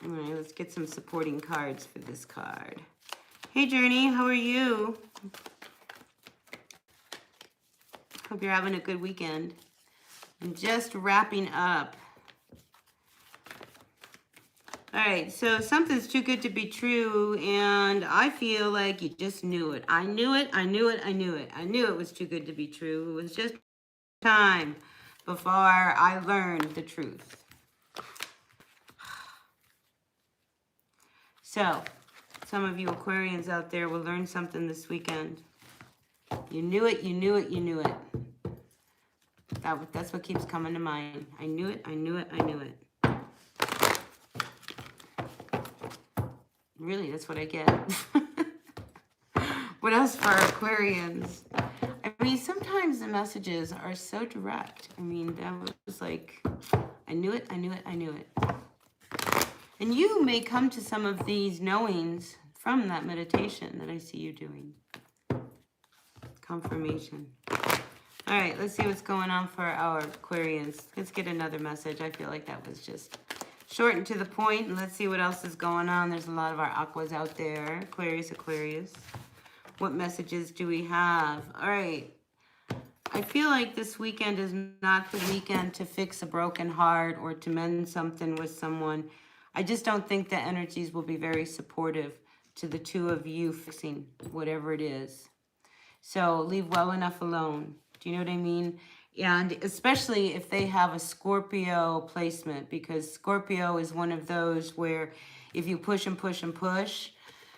All right, let's get some supporting cards for this card. Hey, Journey, how are you? Hope you're having a good weekend. I'm just wrapping up. All right, so something's too good to be true, and I feel like you just knew it. I knew it, I knew it, I knew it. I knew it was too good to be true. It was just time before I learned the truth. So, some of you Aquarians out there will learn something this weekend. You knew it, you knew it, you knew it. That's what keeps coming to mind. I knew it, I knew it, I knew it. Really, that's what I get. What else for Aquarians? I mean, sometimes the messages are so direct. I mean, that was like, I knew it, I knew it, I knew it. And you may come to some of these knowings from that meditation that I see you doing. Confirmation. All right, let's see what's going on for our Aquarians. Let's get another message. I feel like that was just short and to the point. And let's see what else is going on. There's a lot of our Aquas out there. Aquarius, Aquarius. What messages do we have? All right. I feel like this weekend is not the weekend to fix a broken heart or to mend something with someone. I just don't think the energies will be very supportive to the two of you fixing whatever it is. So leave well enough alone. Do you know what I mean? And especially if they have a Scorpio placement, because Scorpio is one of those where if you push and push and push,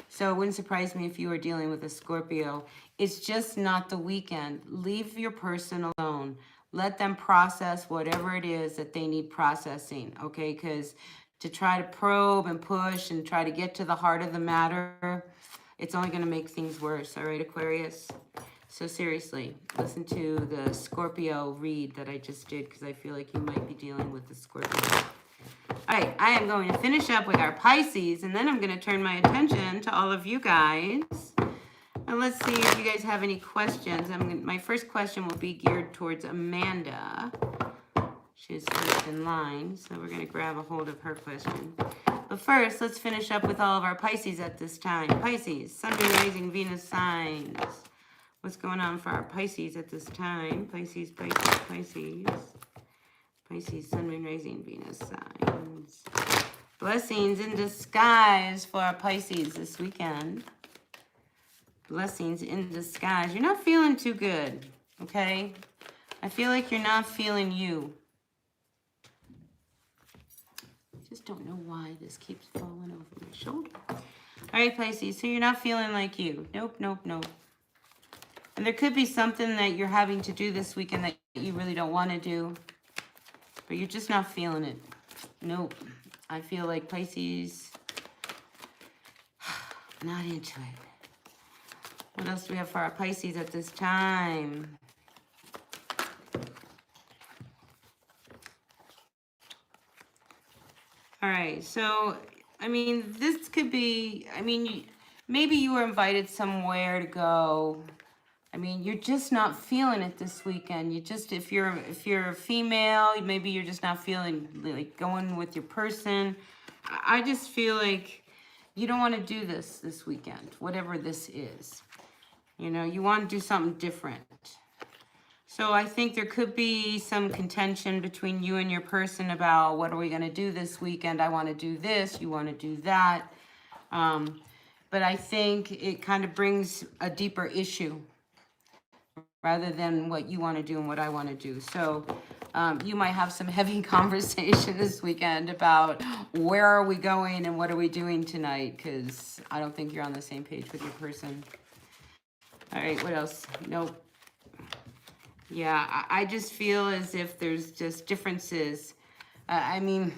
so it wouldn't surprise me if you were dealing with a Scorpio. It's just not the weekend. Leave your person alone. Let them process whatever it is that they need processing, okay? Because to try to probe and push and try to get to the heart of the matter, it's only going to make things worse, all right, Aquarius? So seriously, listen to the Scorpio read that I just did because I feel like you might be dealing with the Scorpio. All right, I am going to finish up with our Pisces, and then I'm going to turn my attention to all of you guys. And let's see if you guys have any questions. My first question will be geared towards Amanda. She's first in line, so we're going to grab a hold of her question. But first, let's finish up with all of our Pisces at this time. Pisces, Sun, Moon, Rising, Venus signs. What's going on for our Pisces at this time? Pisces, Pisces, Pisces. Pisces, Sun, Moon, Rising, Venus signs. Blessings in disguise for our Pisces this weekend. Blessings in disguise. You're not feeling too good, okay? I feel like you're not feeling you. I just don't know why this keeps falling over my shoulder. All right, Pisces, so you're not feeling like you. Nope, nope, nope. And there could be something that you're having to do this weekend that you really don't want to do, but you're just not feeling it. Nope. I feel like Pisces, not into it. What else do we have for our Pisces at this time? All right, so, I mean, this could be, I mean, maybe you were invited somewhere to go. I mean, you're just not feeling it this weekend. You just, if you're a female, maybe you're just not feeling like going with your person. I just feel like you don't want to do this weekend, whatever this is. You know, you want to do something different. So I think there could be some contention between you and your person about what are we going to do this weekend. I want to do this. You want to do that. But I think it kind of brings a deeper issue rather than what you want to do and what I want to do. So you might have some heavy conversation this weekend about where are we going and what are we doing tonight, because I don't think you're on the same page with your person. All right, what else? Nope. Yeah, I just feel as if there's just differences. I mean,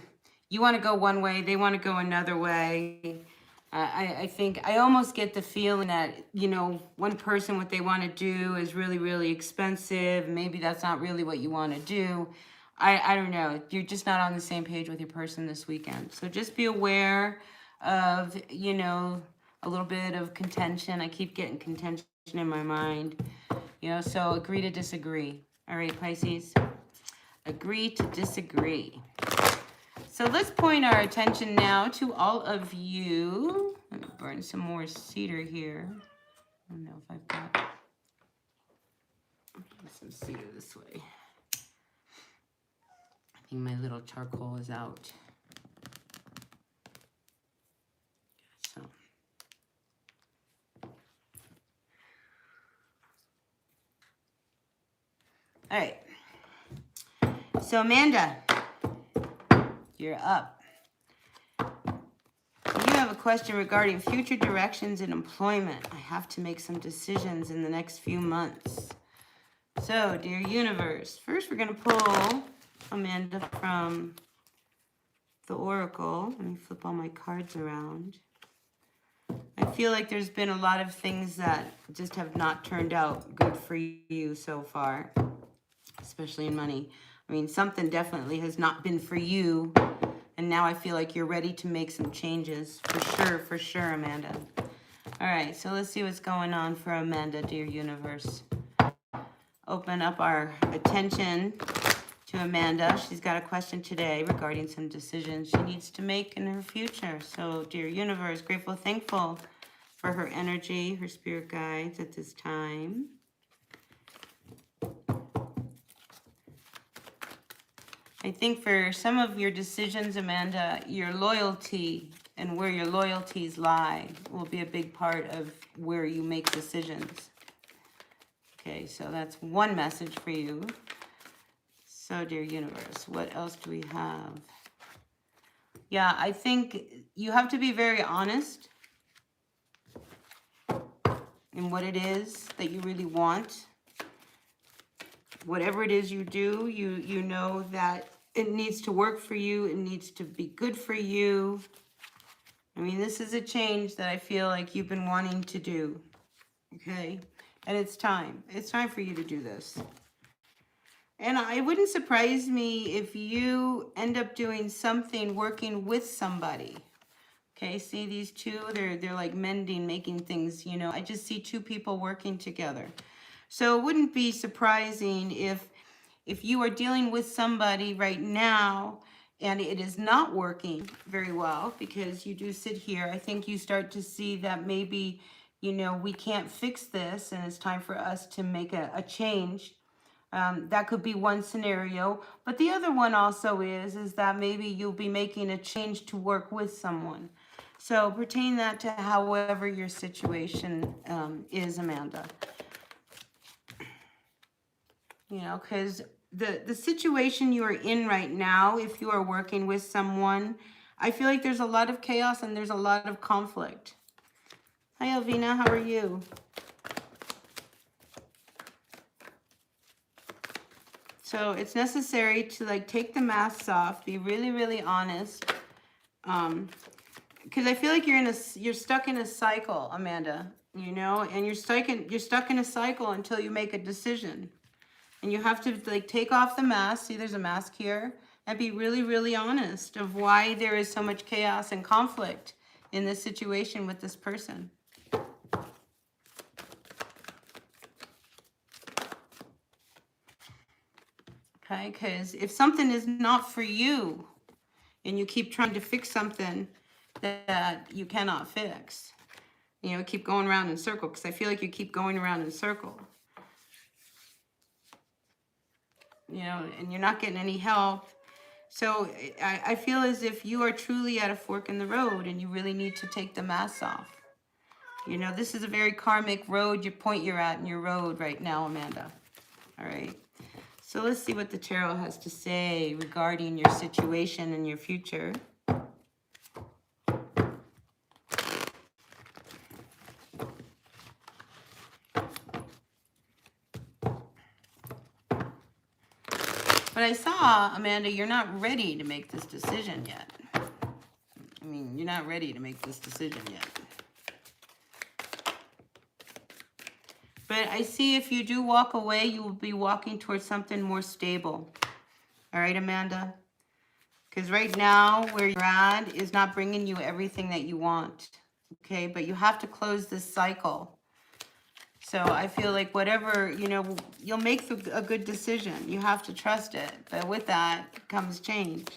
you want to go one way, they want to go another way. I think I almost get the feeling that, you know, one person, what they want to do is really, really expensive. Maybe that's not really what you want to do. I don't know. You're just not on the same page with your person this weekend. So just be aware of, you know, a little bit of contention. I keep getting contention in my mind. You know, so agree to disagree. All right, Pisces? Agree to disagree. So let's point our attention now to all of you. Let me burn some more cedar here. I don't know if I've got some cedar this way. I think my little charcoal is out. So. All right. So Amanda, you're up. You have a question regarding future directions in employment. I have to make some decisions in the next few months. So, dear universe, first we're going to pull Amanda from the Oracle. Let me flip all my cards around. I feel like there's been a lot of things that just have not turned out good for you so far, especially in money. I mean, something definitely has not been for you, and now I feel like you're ready to make some changes. For sure, Amanda. All right, so let's see what's going on for Amanda, dear universe. Open up our attention to Amanda. She's got a question today regarding some decisions she needs to make in her future. So, dear universe, grateful, thankful for her energy, her spirit guides at this time. I think for some of your decisions, Amanda, your loyalty and where your loyalties lie will be a big part of where you make decisions. Okay, so that's one message for you. So, dear universe, what else do we have? Yeah, I think you have to be very honest in what it is that you really want. Whatever it is you do, you know that it needs to work for you. It needs to be good for you. I mean, this is a change that I feel like you've been wanting to do. Okay? And it's time. It's time for you to do this. And it wouldn't surprise me if you end up doing something working with somebody. Okay, see these two? They're like mending, making things, you know. I just see two people working together. So it wouldn't be surprising if you are dealing with somebody right now and it is not working very well, because you do sit here. I think you start to see that maybe, you know, we can't fix this and it's time for us to make a change. That could be one scenario. But the other one also is that maybe you'll be making a change to work with someone. So pertain that to however your situation is, Amanda. You know, because the situation you are in right now, if you are working with someone, I feel like there's a lot of chaos and there's a lot of conflict. Hi, Elvina. How are you? So it's necessary to like take the masks off, be really, really honest. Because I feel like you're stuck in a cycle, Amanda. You know, and you're stuck in a cycle until you make a decision. And you have to like take off the mask. See, there's a mask here, and be really, really honest of why there is so much chaos and conflict in this situation with this person. Okay, because if something is not for you and you keep trying to fix something that you cannot fix, you know, keep going around in circle, because I feel like you keep going around in circle. You know, and you're not getting any help. So I feel as if you are truly at a fork in the road and you really need to take the mask off. You know, this is a very karmic road, you're at in your road right now, Amanda. All right. So let's see what the tarot has to say regarding your situation and your future. But I saw, Amanda, you're not ready to make this decision yet. I mean, you're not ready to make this decision yet. But I see if you do walk away, you will be walking towards something more stable. All right, Amanda? Because right now, where you're at is not bringing you everything that you want. okay? But you have to close this cycle. So I feel like whatever, you know, you'll make a good decision. You have to trust it. But with that comes change.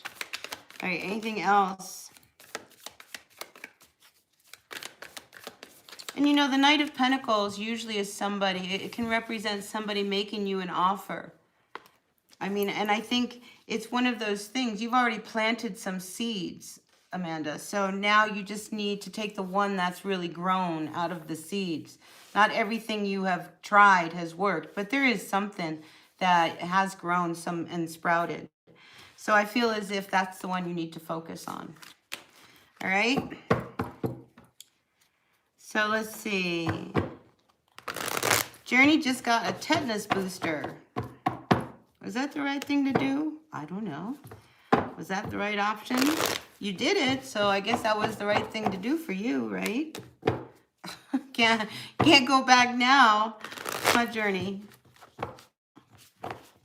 All right, anything else? And you know, the Knight of Pentacles usually is somebody, it can represent somebody making you an offer. I mean, and I think it's one of those things, you've already planted some seeds, Amanda. So now you just need to take the one that's really grown out of the seeds. Not everything you have tried has worked, but there is something that has grown some and sprouted. So I feel as if that's the one you need to focus on. All right. So let's see. Journey just got a tetanus booster. Was that the right thing to do? I don't know. Was that the right option? You did it, so I guess that was the right thing to do for you, right? Can't go back now. My Journey.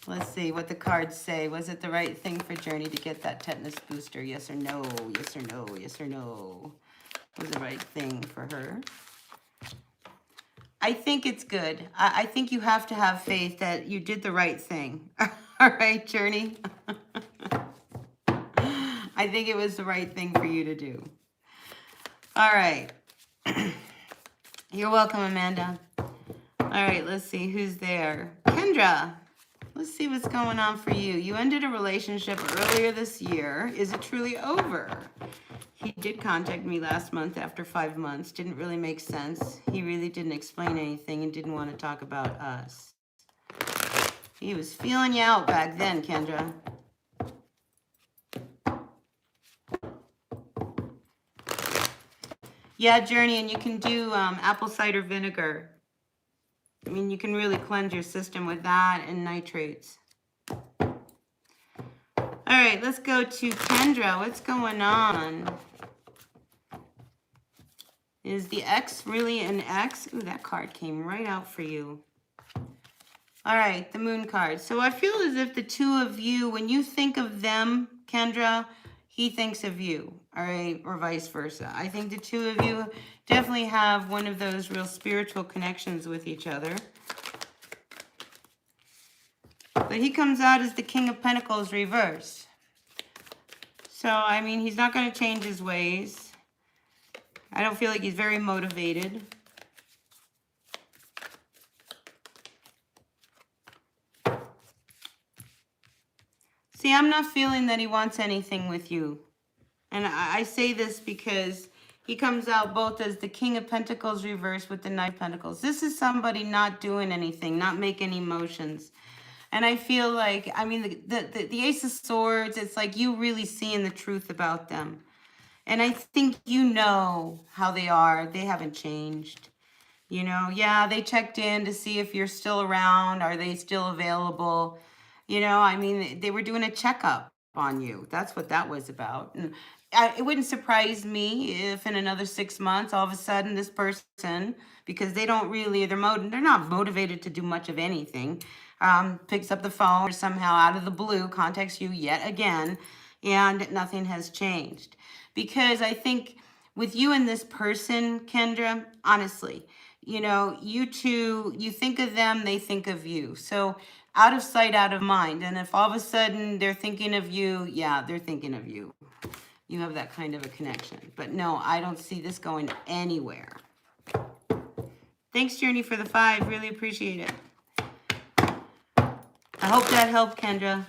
Let's see what the cards say. Was it the right thing for Journey to get that tetanus booster? Yes or no? Yes or no? Yes or no? Was the right thing for her? I think it's good. I think you have to have faith that you did the right thing. All right, Journey. I think it was the right thing for you to do. All right. You're welcome, Amanda. All right, let's see who's there. Kendra, let's see what's going on for you. You ended a relationship earlier this year. Is it truly over? He did contact me last month after 5 months. Didn't really make sense. He really didn't explain anything and didn't want to talk about us. He was feeling you out back then, Kendra. Yeah, Journey, and you can do apple cider vinegar. I mean, you can really cleanse your system with that and nitrates. All right, let's go to Kendra. What's going on? Is the X really an X? Ooh, that card came right out for you. All right, the Moon card. So I feel as if the two of you, when you think of them, Kendra, he thinks of you, all right, or vice versa. I think the two of you definitely have one of those real spiritual connections with each other. But he comes out as the King of Pentacles reversed. So, I mean, he's not going to change his ways. I don't feel like he's very motivated. See, I'm not feeling that he wants anything with you. And I say this because he comes out both as the King of Pentacles reversed with the Knight of Pentacles. This is somebody not doing anything, not making emotions. And I feel like, I mean, the Ace of Swords, it's like you really seeing the truth about them. And I think you know how they are. They haven't changed. You know, yeah, they checked in to see if you're still around. Are they still available? You know, I mean, they were doing a checkup on you. That's what that was about. And it wouldn't surprise me if in another 6 months, all of a sudden this person, because they don't really, they're not motivated to do much of anything, picks up the phone or somehow out of the blue contacts you yet again, and nothing has changed. Because I think with you and this person, Kendra, honestly, you know, you two, you think of them, they think of you. So out of sight, out of mind. And if all of a sudden they're thinking of you, yeah, they're thinking of you. You have that kind of a connection. But no, I don't see this going anywhere. Thanks, Journey, for the 5. Really appreciate it. I hope that helped, Kendra.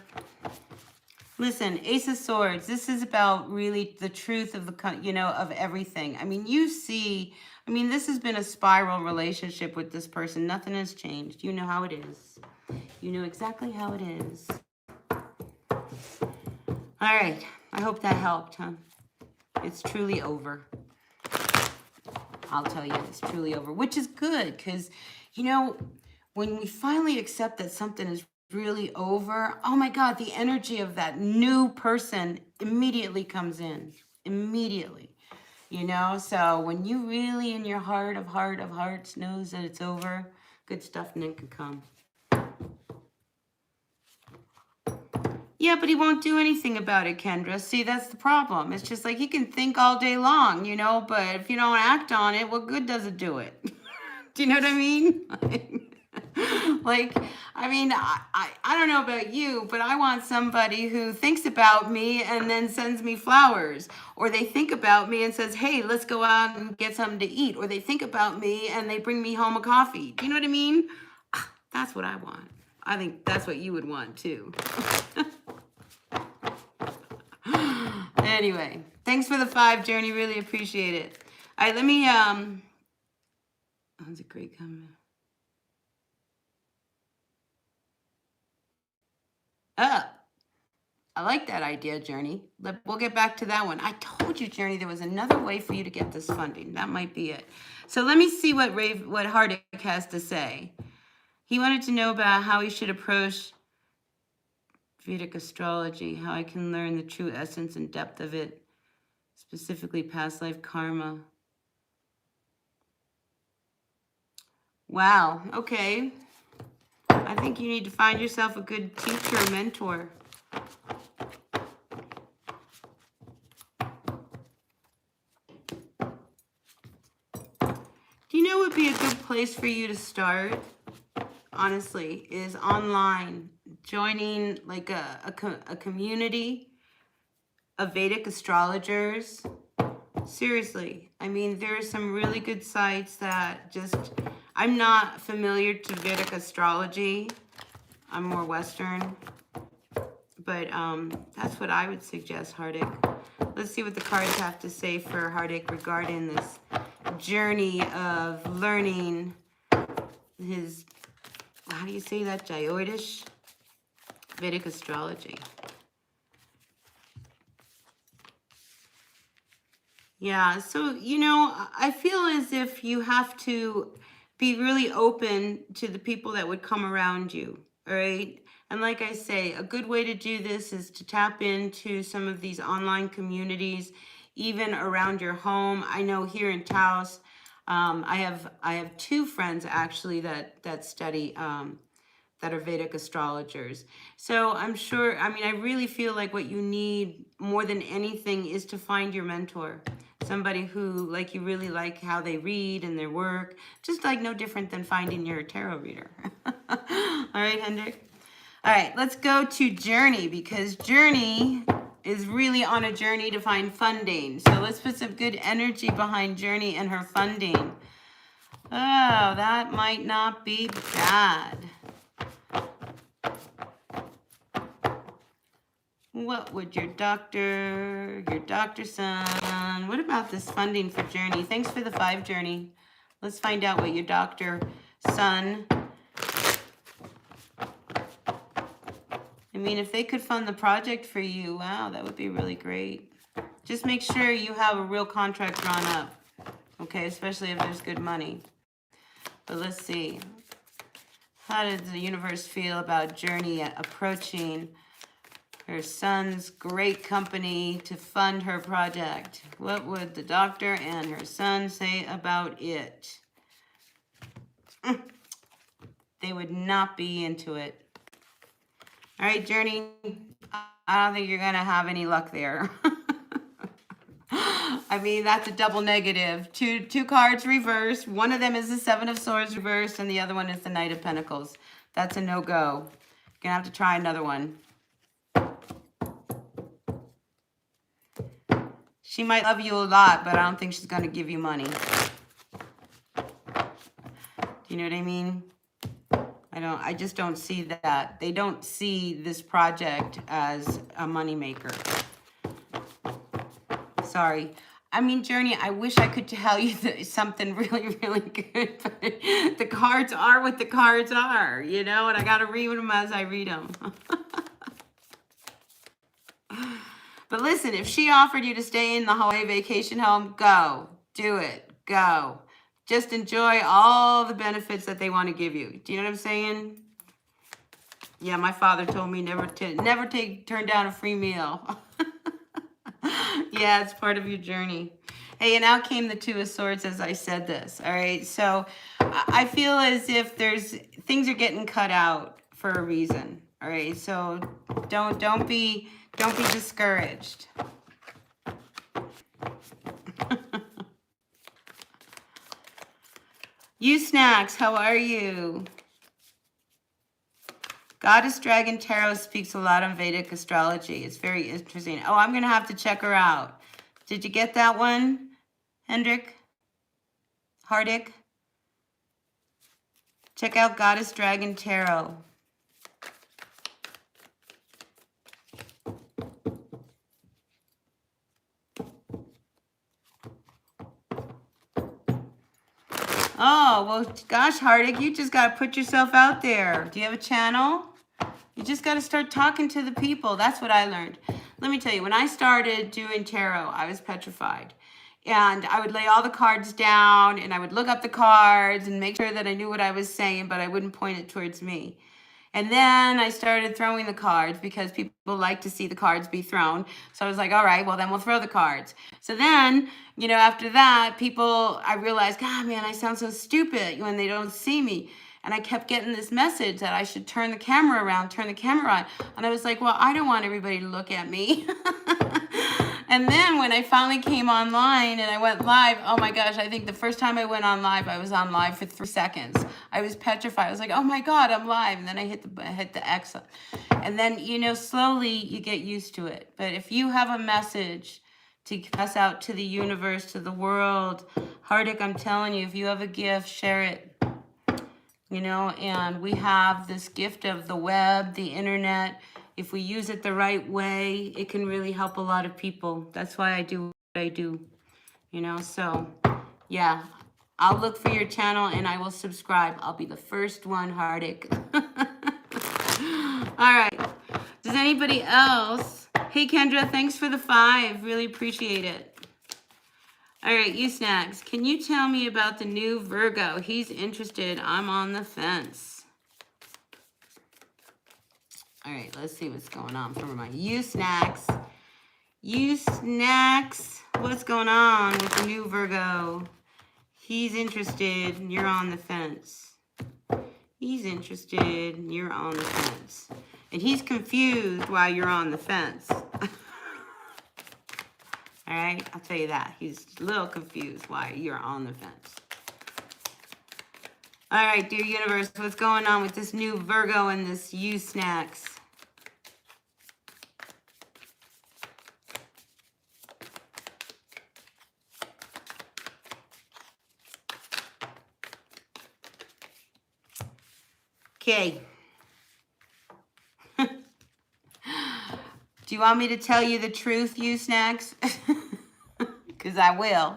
Listen, Ace of Swords, this is about really the truth of the, you know, of everything. I mean, you see, I mean, this has been a spiral relationship with this person. Nothing has changed. You know how it is. You know exactly how it is. All right. I hope that helped, huh? It's truly over. I'll tell you, it's truly over, which is good because, you know, when we finally accept that something is really over, oh my God, the energy of that new person immediately comes in. Immediately. You know, so when you really in your heart of hearts knows that it's over, good stuff then can come. Yeah, but he won't do anything about it, Kendra. See, that's the problem. It's just like he can think all day long, you know, but if you don't act on it, what good does it do it? Do you know what I mean? Like, I mean, I don't know about you, but I want somebody who thinks about me and then sends me flowers. Or they think about me and says, hey, let's go out and get something to eat. Or they think about me and they bring me home a coffee. Do you know what I mean? That's what I want. I think that's what you would want too. Anyway, thanks for the 5, Journey. Really appreciate it. All right, let me, that's a great comment. I like that idea, Journey. We'll get back to that one. I told you, Journey, there was another way for you to get this funding. That might be it. So let me see what Hardik has to say. He wanted to know about how he should approach Vedic astrology, how I can learn the true essence and depth of it, specifically past life karma. Wow, okay. I think you need to find yourself a good teacher or mentor. Do you know what would be a good place for you to start? Honestly, is online. Joining like a community of Vedic astrologers. Seriously, I mean, there are some really good sites that just, I'm not familiar to Vedic astrology. I'm more Western. But that's what I would suggest, Hardik. Let's see what the cards have to say for Hardik regarding this journey of learning his, how do you say that, Jyotish? Vedic astrology. Yeah, so, you know, I feel as if you have to be really open to the people that would come around you, all right? And like I say, a good way to do this is to tap into some of these online communities, even around your home. I know here in Taos, I have 2 friends actually that study that are Vedic astrologers. So I'm sure, I mean, I really feel like what you need more than anything is to find your mentor. Somebody who, like, you really like how they read and their work. Just like no different than finding your tarot reader. All right, Hendrik? All right, let's go to Journey, because Journey is really on a journey to find funding. So let's put some good energy behind Journey and her funding. Oh, that might not be bad. What would your doctor son, what about this funding for Journey? Thanks for the 5, Journey. Let's find out what your doctor son, I mean, if they could fund the project for you, wow, that would be really great. Just make sure you have a real contract drawn up, okay, especially if there's good money. But let's see. How does the universe feel about Journey approaching her son's great company to fund her project? What would the doctor and her son say about it? They would not be into it. All right, Journey, I don't think you're going to have any luck there. I mean, that's a double negative. Two cards reversed. One of them is the 7 of Swords reversed, and the other one is the Knight of Pentacles. That's a no-go. You're going to have to try another one. She might love you a lot, but I don't think she's going to give you money. Do you know what I mean? I just don't see that. They don't see this project as a moneymaker. Sorry. I mean, Journey, I wish I could tell you something really, really good, but the cards are what the cards are, you know, and I got to read them as I read them. But listen, if she offered you to stay in the Hawaii vacation home, go. Do it. Go. Just enjoy all the benefits that they want to give you. Do you know what I'm saying? Yeah, my father told me never turn down a free meal. Yeah, it's part of your journey. Hey, and out came the 2 of Swords as I said this. All right, so I feel as if things are getting cut out for a reason. All right, so don't be discouraged. You Snacks, how are you? Goddess Dragon Tarot speaks a lot on Vedic astrology. It's very interesting. Oh, I'm going to have to check her out. Did you get that one, Hendrik? Hardick? Check out Goddess Dragon Tarot. Oh, well, gosh, Hardick, you just got to put yourself out there. Do you have a channel? You just got to start talking to the people. That's what I learned. Let me tell you, when I started doing tarot, I was petrified. And I would lay all the cards down, and I would look up the cards and make sure that I knew what I was saying, but I wouldn't point it towards me. And then I started throwing the cards because people like to see the cards be thrown. So I was like, all right, well, then we'll throw the cards. So then, you know, after that, I realized, God, man, I sound so stupid when they don't see me. And I kept getting this message that I should turn the camera around, turn the camera on. And I was like, well, I don't want everybody to look at me. And then when I finally came online and I went live, oh my gosh, I think the first time I went on live, I was on live for 3 seconds. I was petrified. I was like, oh my God, I'm live. And then I hit the X. And then, you know, slowly you get used to it. But if you have a message to pass out to the universe, to the world, Hardick, I'm telling you, if you have a gift, share it. You know, and we have this gift of the web, the internet. If we use it the right way, it can really help a lot of people. That's why I do what I do, you know. So, yeah, I'll look for your channel and I will subscribe. I'll be the first one, Hardick. All right. Does anybody else? Hey, Kendra, thanks for the 5. Really appreciate it. All right, you Snacks, can you tell me about the new Virgo? He's interested. I'm on the fence. All right, let's see what's going on for my you Snacks. You Snacks, what's going on with the new Virgo? He's interested, and you're on the fence. He's interested, and you're on the fence. And he's confused while you're on the fence. All right, I'll tell you that. He's a little confused why you're on the fence. All right, dear universe, what's going on with this new Virgo and this you Snacks? Okay. Do you want me to tell you the truth, you Snacks? Because I will.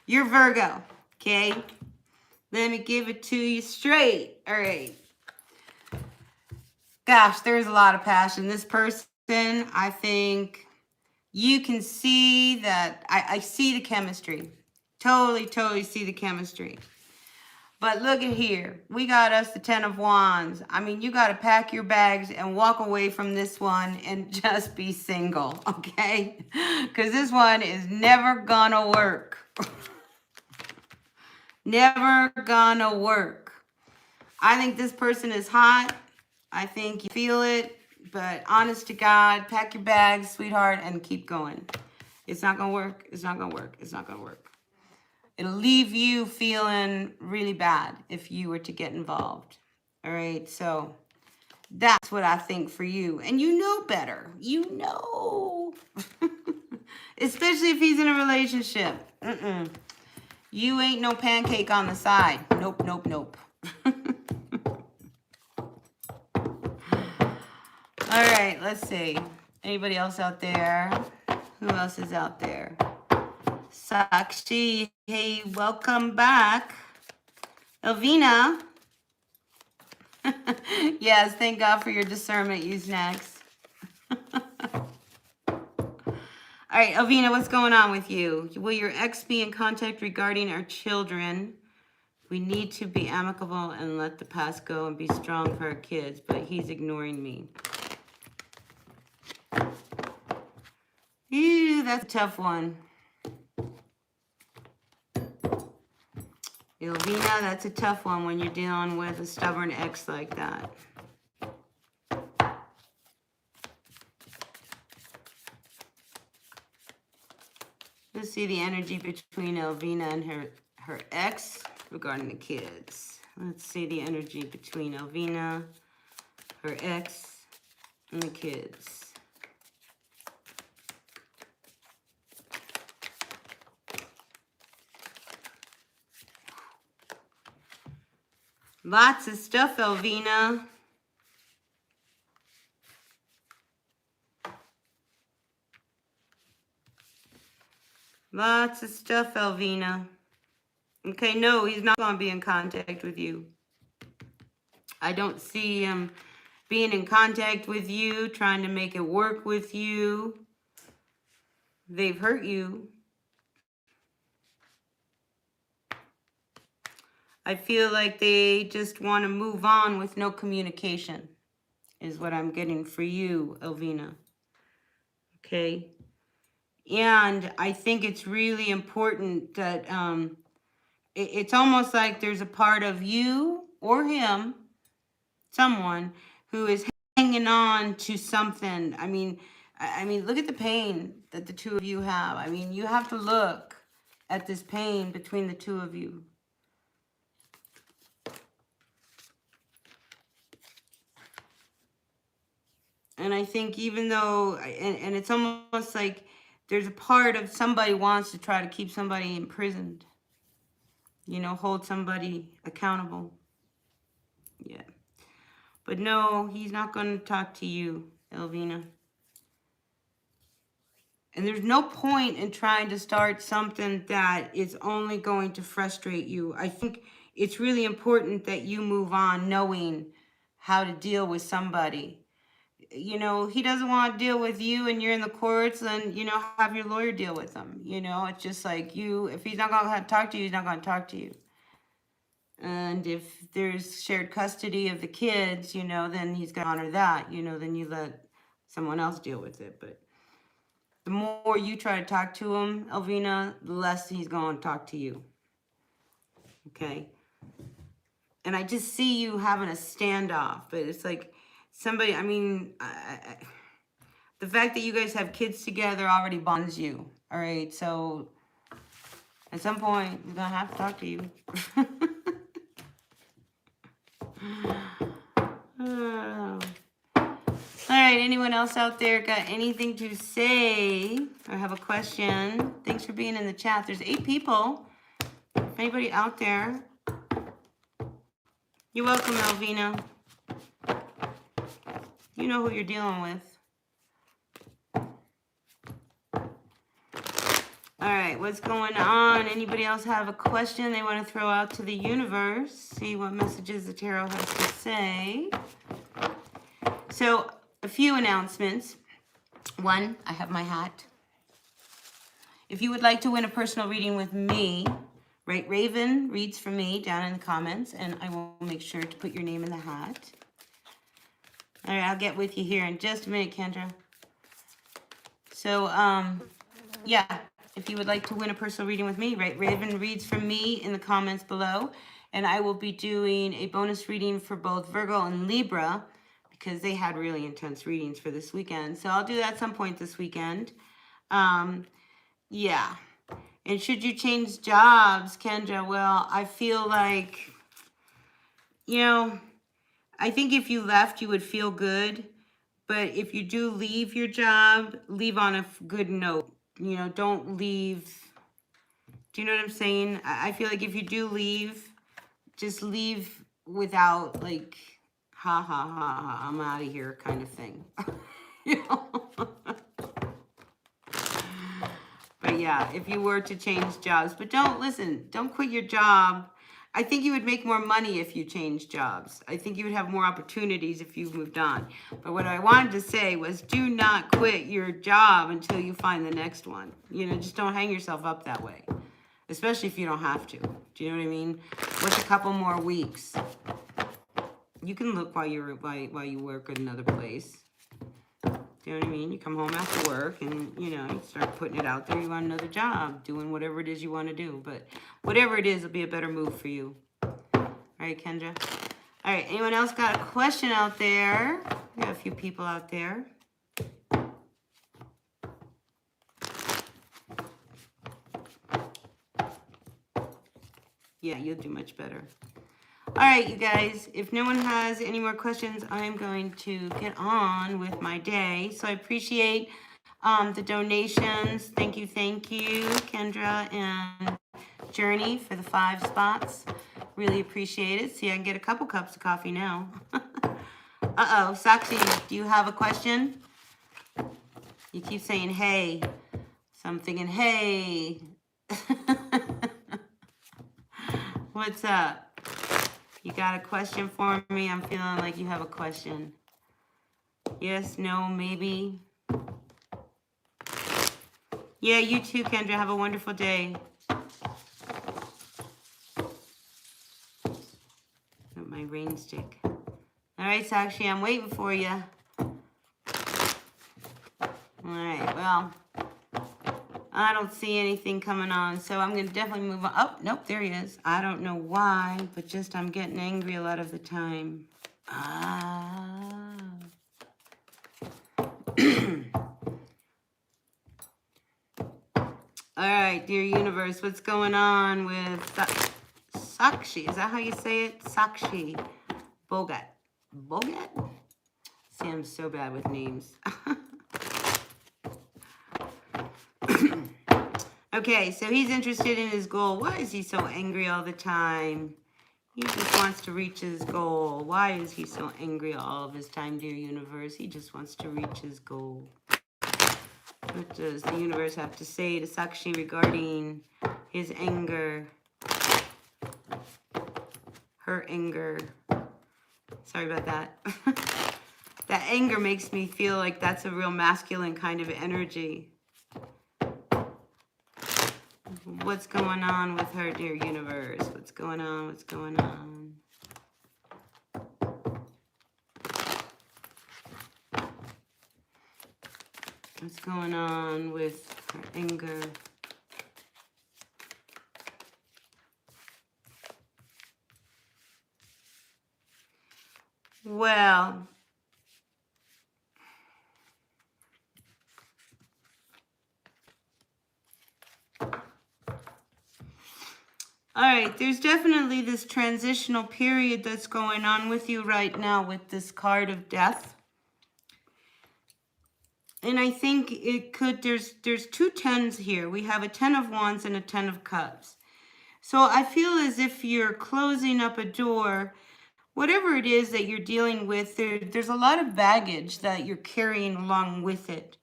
You're Virgo, okay? Let me give it to you straight. All right. Gosh, there's a lot of passion. This person, I think you can see that. I see the chemistry. Totally see the chemistry. But look at here. We got us the 10 of Wands. I mean, you got to pack your bags and walk away from this one and just be single, okay? Because this one is never gonna work. Never gonna work. I think this person is hot. I think you feel it. But honest to God, pack your bags, sweetheart, and keep going. It's not gonna work. It's not gonna work. It's not gonna work. It'll leave you feeling really bad if you were to get involved. All right, so that's what I think for you. And you know better. You know. Especially if he's in a relationship. You ain't no pancake on the side. Nope. All right, let's see. Anybody else out there? Who else is out there? Sakshi, hey, welcome back. Elvina. Yes, thank God for your discernment, you Snacks. All right, Elvina, what's going on with you? Will your ex be in contact regarding our children? We need to be amicable and let the past go and be strong for our kids, but he's ignoring me. Ew, that's a tough one. Elvina, that's a tough one when you're dealing with a stubborn ex like that. Let's see the energy between Elvina and her ex regarding the kids. Let's see the energy between Elvina, her ex, and the kids. Lots of stuff, Elvina. Lots of stuff, Elvina. Okay, no, he's not going to be in contact with you. I don't see him being in contact with you, trying to make it work with you. They've hurt you. I feel like they just want to move on with no communication, is what I'm getting for you, Elvina. Okay? And I think it's really important that it's almost like there's a part of you or him, someone, who is hanging on to something. I mean, look at the pain that the two of you have. I mean, you have to look at this pain between the two of you. And I think even though, and it's almost like there's a part of somebody wants to try to keep somebody imprisoned. You know, hold somebody accountable. Yeah. But no, he's not going to talk to you, Elvina. And there's no point in trying to start something that is only going to frustrate you. I think it's really important that you move on knowing how to deal with somebody. You know, he doesn't want to deal with you and you're in the courts, then, you know, have your lawyer deal with him. You know, it's just like if he's not going to talk to you, he's not going to talk to you. And if there's shared custody of the kids, you know, then he's going to honor that. You know, then you let someone else deal with it. But the more you try to talk to him, Elvina, the less he's going to talk to you. Okay? And I just see you having a standoff, but it's like somebody, I mean, the fact that you guys have kids together already bonds you. All right? So at some point, he's going to have to talk to you. Oh. All right, anyone else out there got anything to say or have a question? Thanks for being in the chat. There's 8 people. If anybody out there, you're welcome, Elvina. You know who you're dealing with. All right, what's going on? Anybody else have a question they want to throw out to the universe? See what messages the tarot has to say. So, a few announcements. One, I have my hat. If you would like to win a personal reading with me, write Raven Reads for Me down in the comments, and I will make sure to put your name in the hat. All right, I'll get with you here in just a minute, Kendra. So, yeah, if you would like to win a personal reading with me, write Raven Reads for Me in the comments below, and I will be doing a bonus reading for both Virgo and Libra, because they had really intense readings for this weekend. So I'll do that at some point this weekend. Yeah. And should you change jobs, Kendra? Well, I feel like, you know, I think if you left, you would feel good. But if you do leave your job, leave on a good note. You know, don't leave. Do you know what I'm saying? I feel like if you do leave, just leave without like, ha, ha, ha, ha, I'm out of here kind of thing. You know? But yeah, if you were to change jobs, but don't quit your job. I think you would make more money if you changed jobs. I think you would have more opportunities if you moved on. But what I wanted to say was do not quit your job until you find the next one. You know, just don't hang yourself up that way, especially if you don't have to. Do you know what I mean? What's a couple more weeks? You can look while you work at another place. Do you know what I mean? You come home after work and, you know, you start putting it out there. You want another job, doing whatever it is you want to do. But whatever it is, it'll be a better move for you. All right, Kendra. All right, anyone else got a question out there? We got a few people out there. Yeah, you'll do much better. All right, you guys, if no one has any more questions, I'm going to get on with my day. So I appreciate the donations. Thank you, Kendra and Journey for the 5 spots. Really appreciate it. See, I can get a couple cups of coffee now. Uh-oh, Sakshi, do you have a question? You keep saying, hey. So I'm thinking, hey. What's up? You got a question for me? I'm feeling like you have a question. Yes, no, maybe. Yeah, you too, Kendra. Have a wonderful day. My rain stick. All right, Sakshi, I'm waiting for you. All right, well, I don't see anything coming on, so I'm going to definitely move on. Oh, nope, there he is. I don't know why, but just I'm getting angry a lot of the time. Ah. All right, dear universe, what's going on with Sakshi? Is that how you say it? Sakshi. Bogat. Bogat? See, I'm so bad with names. Okay, so he's interested in his goal. Why is he so angry all the time? He just wants to reach his goal. Why is he so angry all of his time, dear universe? He just wants to reach his goal. What does the universe have to say to Sakshi regarding his anger? Her anger. Sorry about that. That anger makes me feel like that's a real masculine kind of energy. What's going on with her, dear universe? What's going on? What's going on? What's going on with her anger? Well, all right, there's definitely this transitional period that's going on with you right now with this card of death. And I think it could, there's 2 tens here. We have a 10 of wands and a 10 of cups. So I feel as if you're closing up a door, whatever it is that you're dealing with, there's a lot of baggage that you're carrying along with it.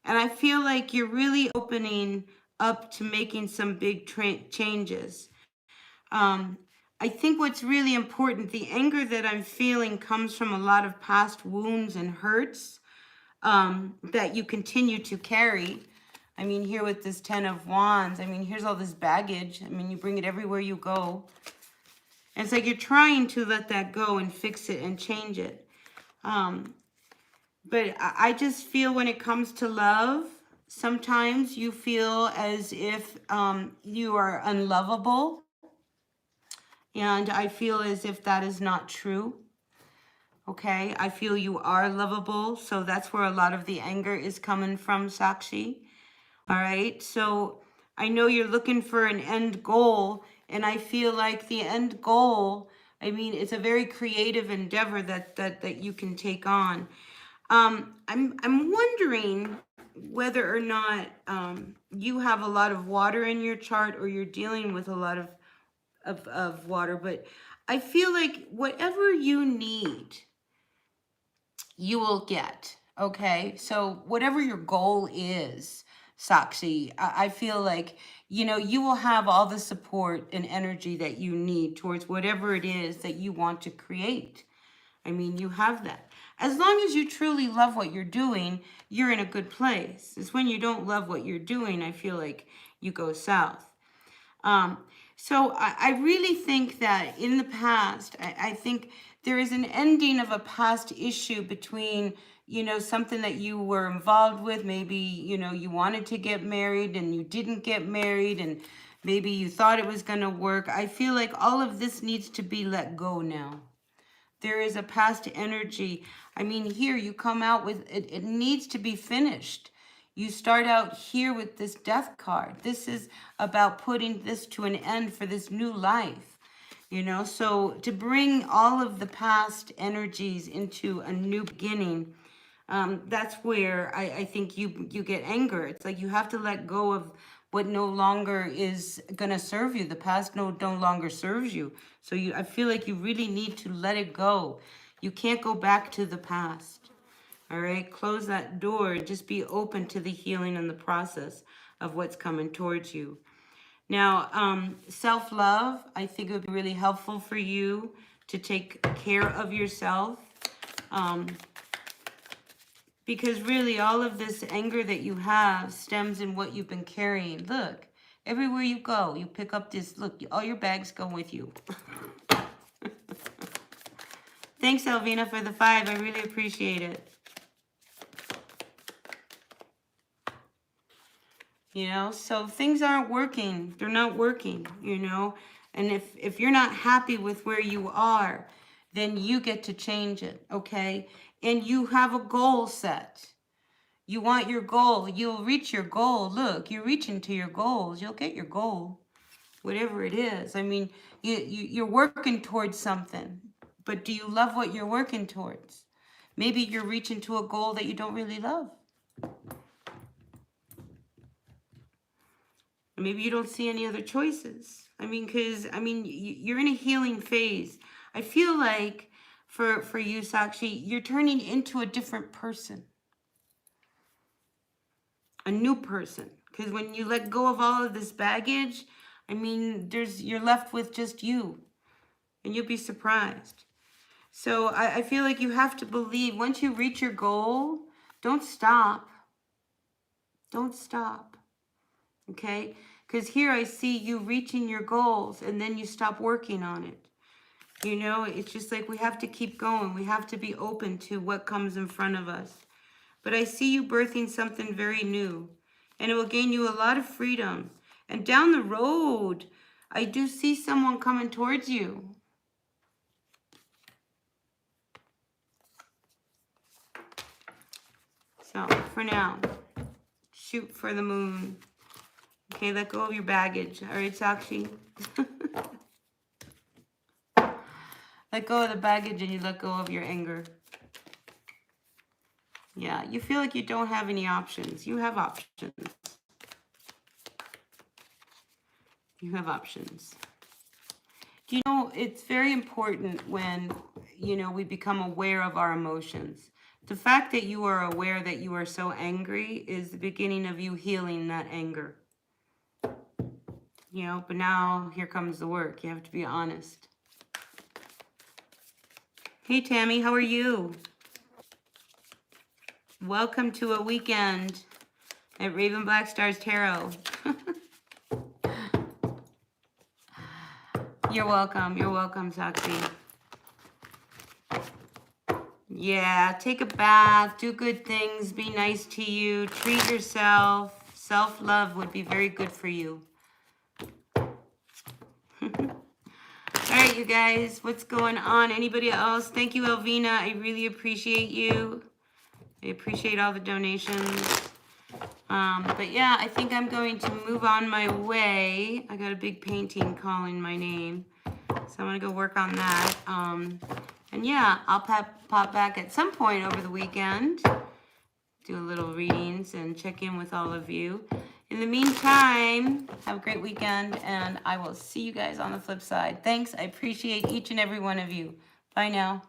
And I feel like you're really opening up to making some big changes. I think what's really important, the anger that I'm feeling comes from a lot of past wounds and hurts that you continue to carry. I mean, here with this 10 of wands, I mean, here's all this baggage. I mean, you bring it everywhere you go. And it's like you're trying to let that go and fix it and change it. But I just feel when it comes to love, sometimes you feel as if you are unlovable. And I feel as if that is not true. Okay, I feel you are lovable. So that's where a lot of the anger is coming from, Sakshi. All right, so I know you're looking for an end goal. And I feel like the end goal, I mean, it's a very creative endeavor that you can take on. I'm wondering whether or not you have a lot of water in your chart or you're dealing with a lot of water, but I feel like whatever you need, you will get. Okay, so whatever your goal is, Sakshi, I feel like, you know, you will have all the support and energy that you need towards whatever it is that you want to create. I mean, you have that. As long as you truly love what you're doing, you're in a good place. It's when you don't love what you're doing, I feel like you go south. So I really think that in the past, I think there is an ending of a past issue between, you know, something that you were involved with. Maybe, you know, you wanted to get married and you didn't get married, and maybe you thought it was going to work. I feel like all of this needs to be let go now. There is a past energy. I mean, here you come out with, it needs to be finished. You start out here with this death card. This is about putting this to an end for this new life. You know, so to bring all of the past energies into a new beginning, that's where I think you get anger. It's like you have to let go of what no longer is going to serve you. The past no longer serves you. So I feel like you really need to let it go. You can't go back to the past. All right, close that door. Just be open to the healing and the process of what's coming towards you. Now, self-love, I think it would be really helpful for you to take care of yourself. Because really all of this anger that you have stems in what you've been carrying. Look, everywhere you go, you pick up this, look, all your bags go with you. Thanks, Elvina, for the 5. I really appreciate it. You know, so things aren't working. They're not working, you know. And if you're not happy with where you are, then you get to change it, okay? And you have a goal set. You want your goal. You'll reach your goal. Look, you're reaching to your goals. You'll get your goal, whatever it is. I mean, you're working towards something. But do you love what you're working towards? Maybe you're reaching to a goal that you don't really love. Maybe you don't see any other choices. I mean, because, I mean, you're in a healing phase. I feel like for you, Sakshi, you're turning into a different person. A new person. Because when you let go of all of this baggage, I mean, you're left with just you. And you'll be surprised. So I feel like you have to believe, once you reach your goal, don't stop. Don't stop. Okay? Because here I see you reaching your goals and then you stop working on it. You know, it's just like we have to keep going. We have to be open to what comes in front of us. But I see you birthing something very new. And it will gain you a lot of freedom. And down the road, I do see someone coming towards you. So, for now, shoot for the moon. Okay, let go of your baggage. All right, Sakshi? Let go of the baggage and you let go of your anger. Yeah, you feel like you don't have any options. You have options. You have options. You know, it's very important when, you know, we become aware of our emotions. The fact that you are aware that you are so angry is the beginning of you healing that anger. You know, but now here comes the work. You have to be honest. Hey, Tammy, how are you? Welcome to a weekend at Raven Black Stars Tarot. You're welcome. You're welcome, Sakshi. Yeah, take a bath, do good things, be nice to you, treat yourself. Self-love would be very good for you. All right, you guys, what's going on? Anybody else? Thank you, Elvina. I really appreciate you. I appreciate all the donations. But yeah, I think I'm going to move on my way. I got a big painting calling my name. So I'm going to go work on that. And yeah, I'll pop back at some point over the weekend. Do a little readings and check in with all of you. In the meantime, have a great weekend, and I will see you guys on the flip side. Thanks. I appreciate each and every one of you. Bye now.